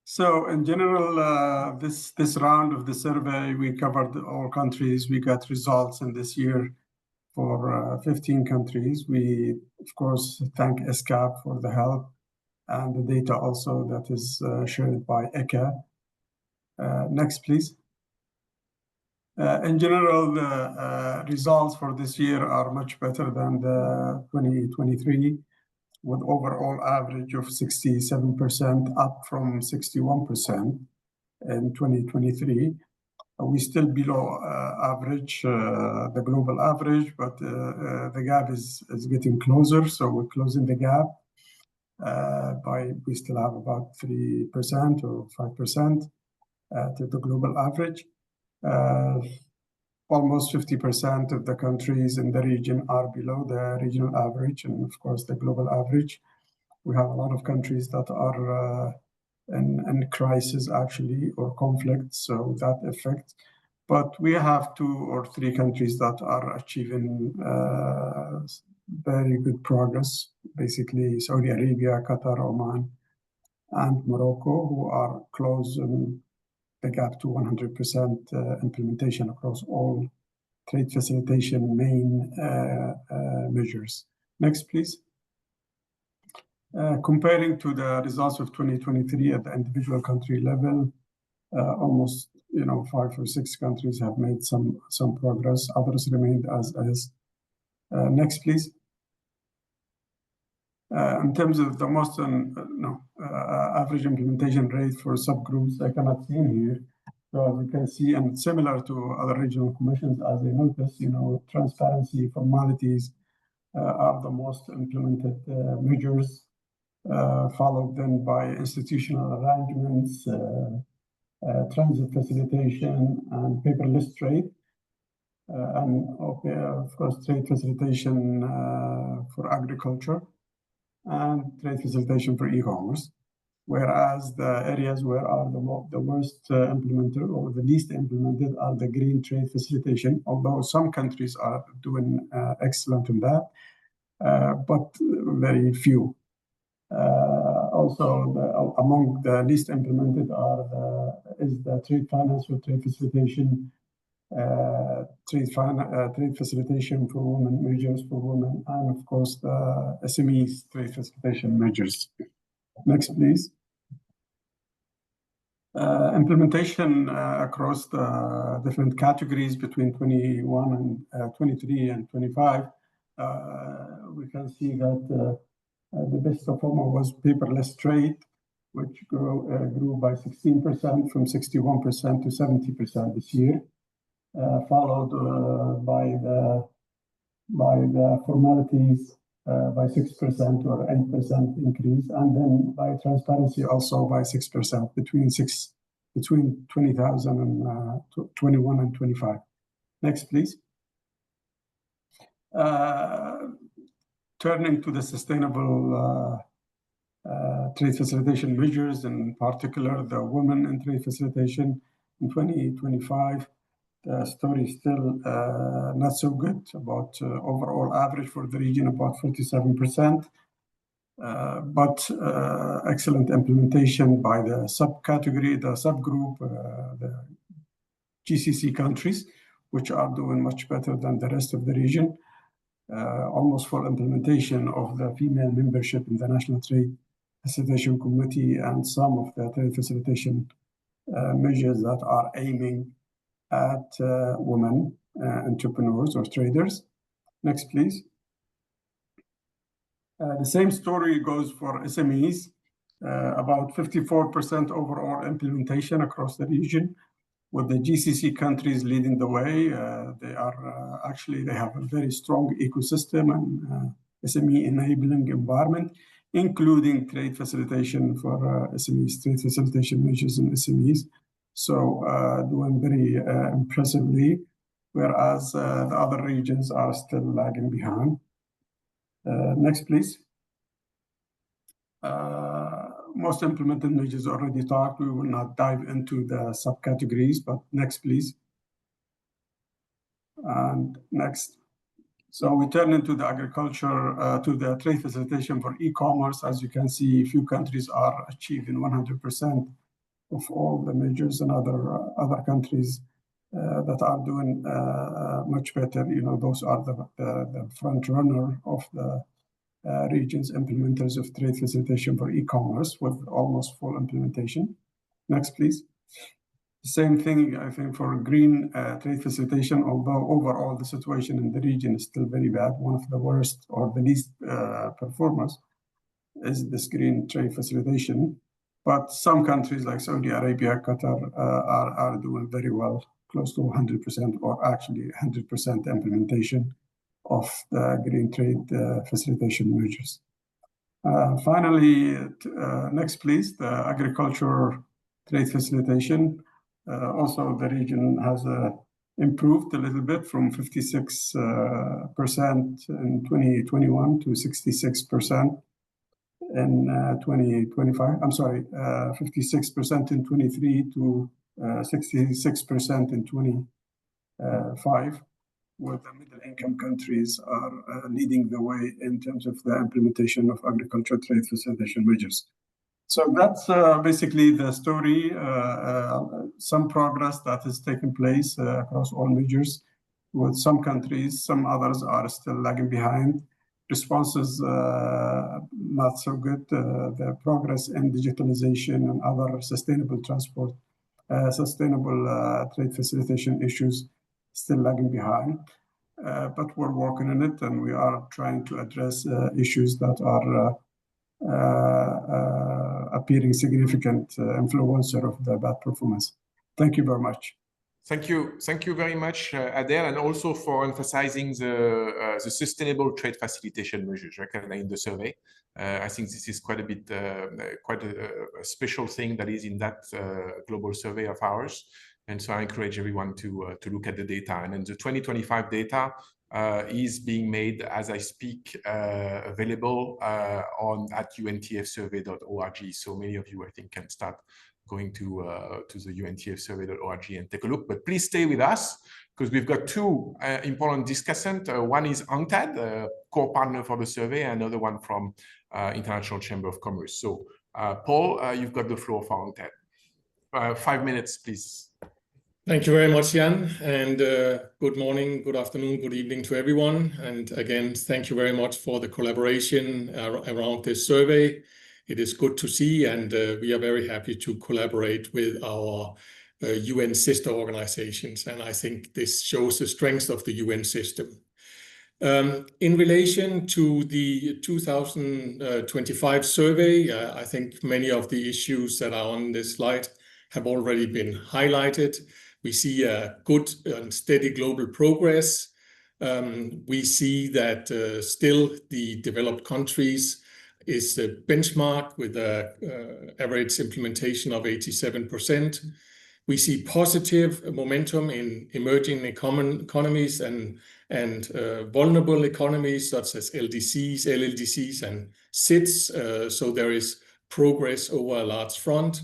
So in general, this round of the survey, we covered all countries. We got results in this year for 15 countries. We, of course, thank ESCAP for the help and the data also that is shared by ECA. Next, please. In general, the results for this year are much better than the 2023, with overall average of 67%, up from 61% in 2023. We still below average, the global average, but the gap is getting closer. So we're closing the gap we still have about 3% or 5% to the global average. Almost 50% of the countries in the region are below the regional average and, of course, the global average. We have a lot of countries that are in crisis, actually, or conflict, so that affects. But we have 2 or 3 countries that are achieving very good progress, basically Saudi Arabia, Qatar, Oman, and Morocco, who are closing the gap to 100% implementation across all trade facilitation main measures. Next, please. Comparing to the results of 2023 at the individual country level, almost 5 or 6 countries have made some progress. Others remained as is. Next, please. In terms of the most average implementation rate for subgroups, I cannot see in here. So as you can see, and similar to other regional commissions, as I noticed, transparency, formalities are the most implemented measures, followed then by institutional arrangements, transit facilitation, and paperless trade. And of course, trade facilitation for agriculture and trade facilitation for e-commerce, whereas the areas where are the worst implemented or the least implemented are the green trade facilitation, although some countries are doing excellent in that, but very few. Also, among the least implemented is the trade finance or trade facilitation, trade facilitation for women, measures for women, and of course the SMEs trade facilitation measures. Next, please. Implementation across the different categories between 21 and 23 and 25. We can see that the best performer was paperless trade, which grew by 16% from 61% to 70% this year. Followed by the formalities by 6% or 8% increase, and then by transparency also by 6% between 20,000 and 21 and 25. Next, please. Turning to the sustainable trade facilitation measures, in particular the women in trade facilitation in 2025. The story is still not so good, about overall average for the region, about 47%, but excellent implementation by the subcategory, the subgroup, the GCC countries, which are doing much better than the rest of the region. Almost full implementation of the female membership in the National Trade Facilitation Committee and some of the trade facilitation measures that are aiming at women entrepreneurs or traders. Next, please. The same story goes for SMEs, about 54% overall implementation across the region, with the GCC countries leading the way. They have a very strong ecosystem and SME enabling environment, including trade facilitation for SMEs, trade facilitation measures in SMEs. So doing very impressively, whereas the other regions are still lagging behind. Next, please. Most implemented measures already talked. We will not dive into the subcategories, but next, please. And next. So we turn into the agriculture, to the trade facilitation for e-commerce. As you can see, a few countries are achieving 100% of all the measures, and other countries that are doing much better. You know, those are the front runner of the regions implementers of trade facilitation for e-commerce with almost full implementation. Next, please. Same thing, I think, for green trade facilitation, although overall the situation in the region is still very bad. One of the worst or the least performers is this green trade facilitation. But some countries like Saudi Arabia, Qatar are doing very well, close to 100% or actually 100% implementation of the green trade facilitation measures. Finally, next please, the agriculture trade facilitation. Also, the region has improved a little bit from 56% in 2021 to 66% in 2025. I'm sorry, 56% in 23 to 66% in 25. Where the middle-income countries are leading the way in terms of the implementation of agriculture trade facilitation measures. So that's basically the story. Some progress that has taken place across all measures with some countries. Some others are still lagging behind. Responses not so good. The progress in digitalization and other sustainable transport, sustainable trade facilitation issues still lagging behind, but we're working on it, and we are trying to address issues that are appearing significant influencer of the bad performance. Thank you very much. Thank you very much, Adel, and also for emphasizing the sustainable trade facilitation measures recognized in the survey. I think this is quite a special thing that is in that global survey of ours. And so I encourage everyone to look at the data. And then the 2025 data is being made as I speak, available at untfsurvey.org. So many of you, I think, can start going to the untfsurvey.org and take a look. But please stay with us because we've got two important discussants. One is UNCTAD, core partner for the survey, and another one from International Chamber of Commerce. So Paul, you've got the floor for UNCTAD. 5 minutes, please. Thank you very much, Jan, and good morning, good afternoon, good evening to everyone. And again, thank you very much for the collaboration around this survey. It is good to see, and we are very happy to collaborate with our UN sister organizations. And I think this shows the strength of the UN system. In relation to the 2025 survey, I think many of the issues that are on this slide have already been highlighted. We see a good and steady global progress. We see that still the developed countries is the benchmark with an average implementation of 87%. We see positive momentum in emerging economies and vulnerable economies such as LDCs, LLDCs, and SIDS. So there is progress over a large front.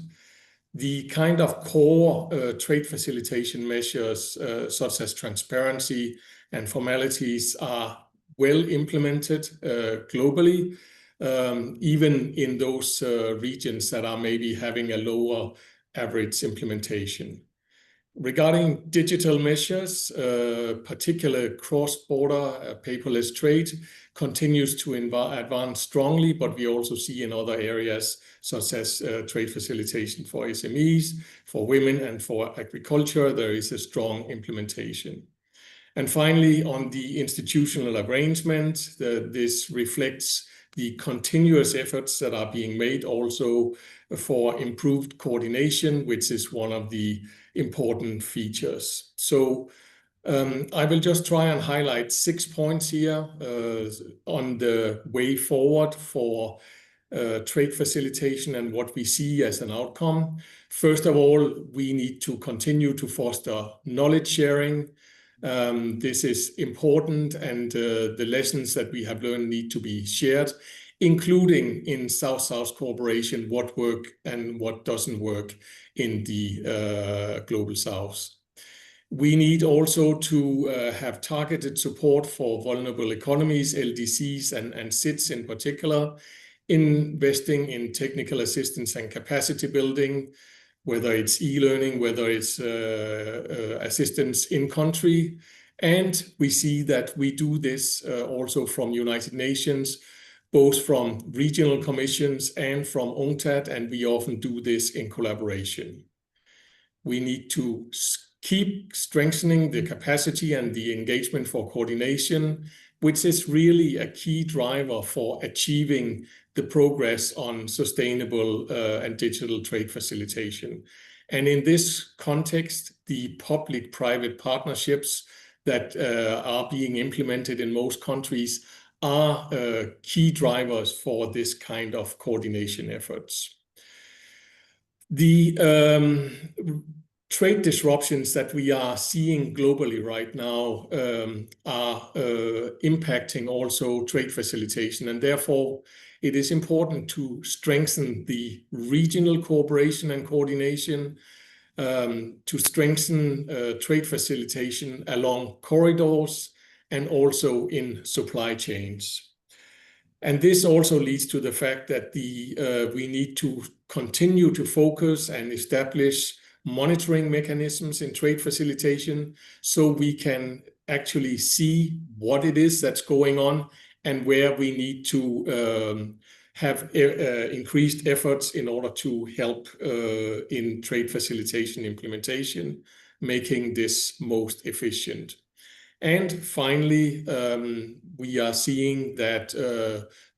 The kind of core trade facilitation measures such as transparency and formalities are well implemented globally, even in those regions that are maybe having a lower average implementation. Regarding digital measures, particular cross-border paperless trade continues to advance strongly, but we also see in other areas such as trade facilitation for SMEs, for women, and for agriculture, there is a strong implementation. And finally, on the institutional arrangement, this reflects the continuous efforts that are being made also for improved coordination, which is one of the important features. So I will just try and highlight 6 points here on the way forward for trade facilitation and what we see as an outcome. First of all, we need to continue to foster knowledge sharing. This is important, and the lessons that we have learned need to be shared, including in South-South cooperation, what works and what doesn't work in the Global South. We need also to have targeted support for vulnerable economies, LDCs and SIDS in particular, investing in technical assistance and capacity building, whether it's e-learning, whether it's assistance in country. And we see that we do this also from United Nations, both from regional commissions and from UNCTAD, and we often do this in collaboration. We need to keep strengthening the capacity and the engagement for coordination, which is really a key driver for achieving the progress on sustainable and digital trade facilitation. And in this context, the public-private partnerships that are being implemented in most countries are key drivers for this kind of coordination efforts. The trade disruptions that we are seeing globally right now are impacting also trade facilitation, and therefore it is important to strengthen the regional cooperation and coordination, to strengthen trade facilitation along corridors and also in supply chains. And this also leads to the fact that we need to continue to focus and establish monitoring mechanisms in trade facilitation so we can actually see what it is that's going on and where we need to have increased efforts in order to help in trade facilitation implementation, making this most efficient. And finally, we are seeing that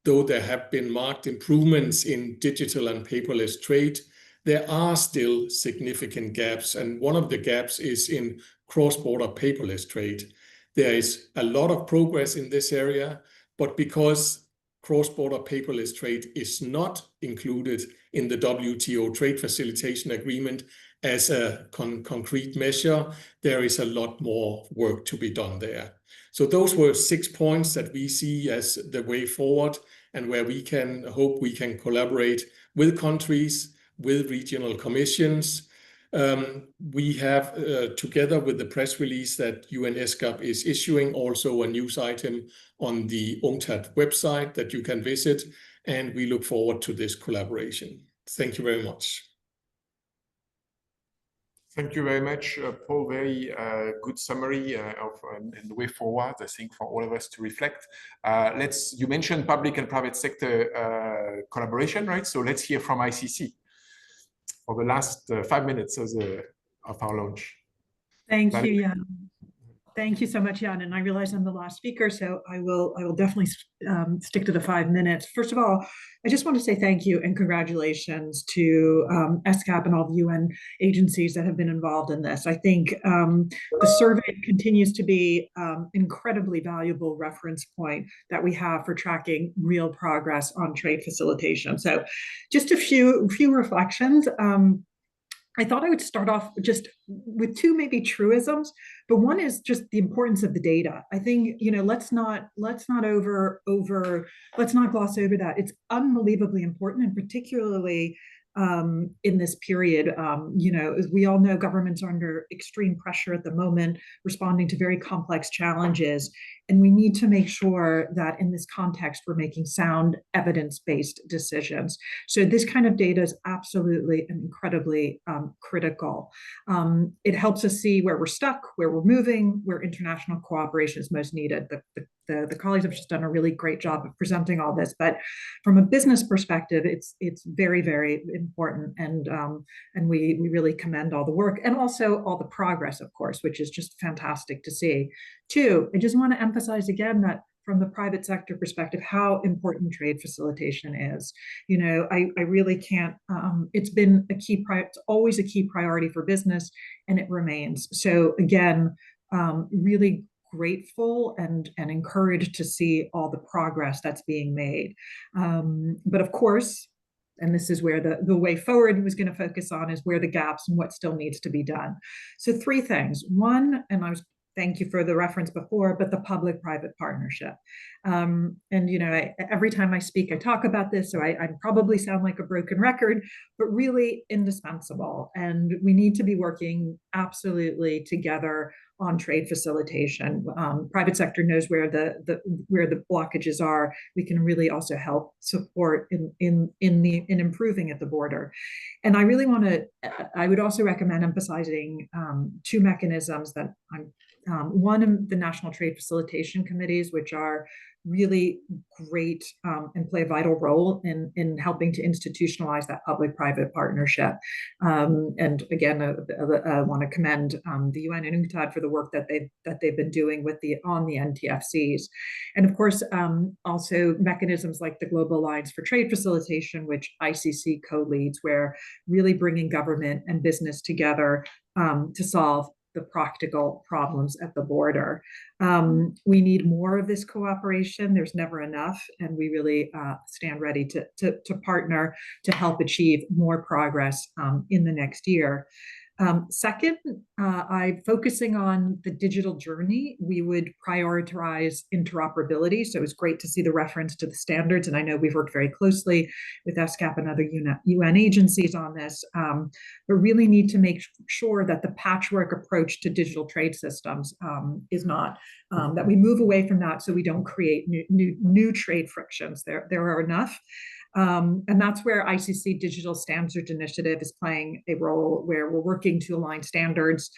though there have been marked improvements in digital and paperless trade, there are still significant gaps. And one of the gaps is in cross-border paperless trade. There is a lot of progress in this area, but because cross-border paperless trade is not included in the WTO Trade Facilitation Agreement as a concrete measure, there is a lot more work to be done there. So those were 6 points that we see as the way forward and where we can hope we can collaborate with countries, with regional commissions. We have, together with the press release that ESCAP is issuing, also a news item on the UNCTAD website that you can visit, and we look forward to this collaboration. Thank you very much. Thank you very much, Paul. Very good summary of the way forward, I think, for all of us to reflect. You mentioned public and private sector collaboration, right? So let's hear from ICC for the last 5 minutes of our launch. Thank you, Jan. Thank you so much, Jan. And I realize I'm the last speaker, so I will definitely stick to the 5 minutes. First of all, I just want to say thank you and congratulations to ESCAP and all the UN agencies that have been involved in this. I think the survey continues to be incredibly valuable reference point that we have for tracking real progress on trade facilitation. So just a few reflections. I thought I would start off just with 2 maybe truisms, but one is just the importance of the data. I think, you know, let's not gloss over that. It's unbelievably important, and particularly in this period. You know, as we all know, governments are under extreme pressure at the moment, responding to very complex challenges. And we need to make sure that in this context, we're making sound evidence-based decisions. So this kind of data is absolutely and incredibly critical. It helps us see where we're stuck, where we're moving, where international cooperation is most needed. The colleagues have just done a really great job of presenting all this, but from a business perspective, it's very, very important, and we really commend all the work and also all the progress, of course, which is just fantastic to see. 2, I just want to emphasize again that from the private sector perspective, how important trade facilitation is. You know, I really can't, it's been it's always a key priority for business, and it remains. So again, really grateful and encouraged to see all the progress that's being made. But of course, and this is where the way forward was going to focus on, is where the gaps and what still needs to be done. So 3 things. One, and thank you for the reference before, but the public-private partnership. And, you know, every time I speak, I talk about this, so I probably sound like a broken record, but really indispensable. And we need to be working absolutely together on trade facilitation. Private sector knows where the blockages are. We can really also help support in improving at the border. And I really I would also recommend emphasizing 2 mechanisms that one, the National Trade Facilitation Committees, which are really great and play a vital role in helping to institutionalize that public-private partnership. And again, I want to commend the UN and UNCTAD for the work that they've been doing on the NTFCs. And of course, also mechanisms like the Global Alliance for Trade Facilitation, which ICC co-leads, where really bringing government and business together to solve the practical problems at the border. We need more of this cooperation. There's never enough, and we really stand ready to partner to help achieve more progress in the next year. Second, I'm focusing on the digital journey. We would prioritize interoperability. So it's great to see the reference to the standards. And I know we've worked very closely with ESCAP and other UN agencies on this, but really need to make sure that the patchwork approach to digital trade systems is not, that we move away from that so we don't create new trade frictions. There are enough. And that's where ICC Digital Standards Initiative is playing a role, where we're working to align standards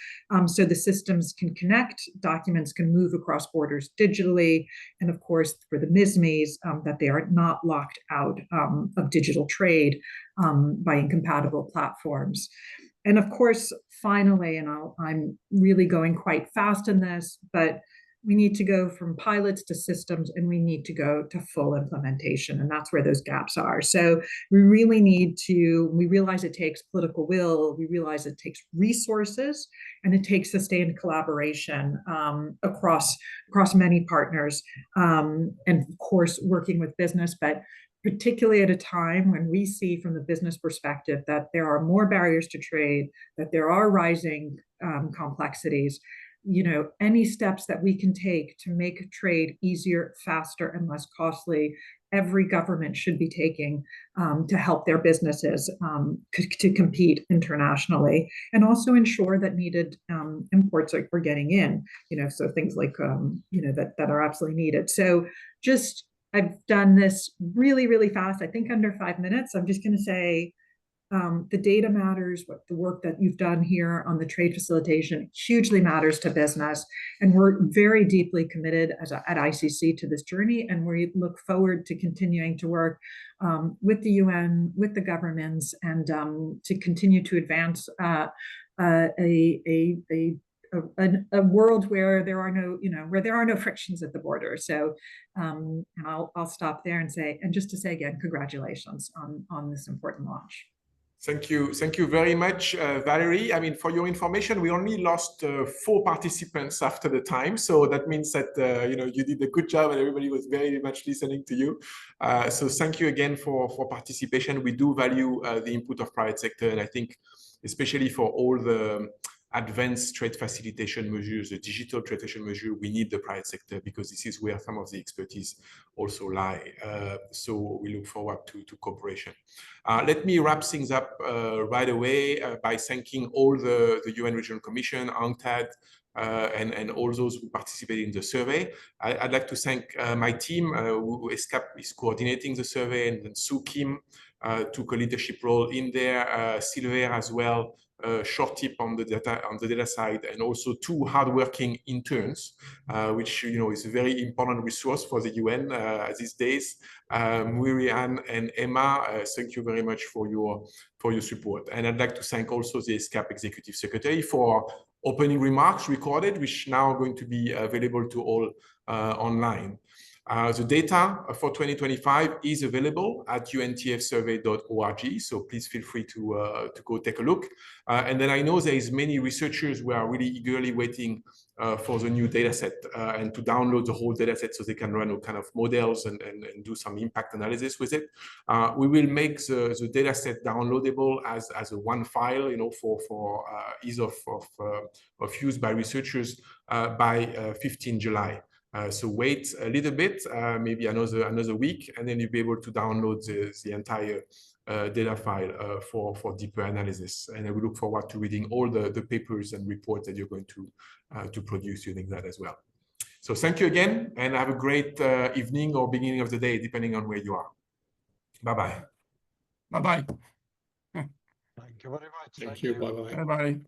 so the systems can connect, documents can move across borders digitally, and of course, for the MISMEs, that they are not locked out of digital trade by incompatible platforms. And of course, finally, and I'm really going quite fast in this, but we need to go from pilots to systems, and we need to go to full implementation. And that's where those gaps are. So we really need to, we realize it takes political will, we realize it takes resources, and it takes sustained collaboration across many partners. And of course, working with business, but particularly at a time when we see from the business perspective that there are more barriers to trade, that there are rising complexities. You know, any steps that we can take to make trade easier, faster, and less costly, every government should be taking to help their businesses to compete internationally, and also ensure that needed imports are getting in, you know, so things like, you know, that are absolutely needed. So just, I've done this really, really fast, I think under 5 minutes. I'm just going to say, the data matters, what the work that you've done here on the trade facilitation hugely matters to business. And we're very deeply committed at ICC to this journey. And we look forward to continuing to work with the UN, with the governments, and to continue to advance a world where there are no, you know, where there are no frictions at the border. So I'll stop there and say, and just to say again, congratulations on this important launch. Thank you very much, Valerie. I mean, for your information, we only lost 4 participants after the time, so that means that you know, you did a good job and everybody was very much listening to you. So thank you again for participation. We do value the input of private sector, and I think especially for all the advanced trade facilitation measures, the digital trade facilitation measure, we need the private sector, because this is where some of the expertise also lie. So we look forward to cooperation. Let me wrap things up right away by thanking all the UN Regional Commission, UNCTAD, and all those who participated in the survey. I'd like to thank my team, who ESCAP is coordinating the survey, and then Sue Kim took a leadership role in there, Silver as well, short tip on the data side, and also 2 hardworking interns, which, you know, is a very important resource for the UN these days. Murian and Emma, thank you very much for your support. And I'd like to thank also the ESCAP Executive Secretary for opening remarks recorded, which now are going to be available to all online. The data for 2025 is available at untfsurvey.org, so please feel free to go take a look. And then I know there is many researchers who are really eagerly waiting for the new data set and to download the whole data set so they can run kind of models and do some impact analysis with it. We will make the data set downloadable as a one file, for ease of use by researchers by 15 July. So wait a little bit, maybe another week, and then you'll be able to download the entire data file for deeper analysis. And I will look forward to reading all the papers and reports that you're going to produce using that as well. So thank you again, and have a great evening or beginning of the day, depending on where you are. Bye-bye. Bye-bye. Thank you very much. Thank you. Bye-bye. Bye-bye.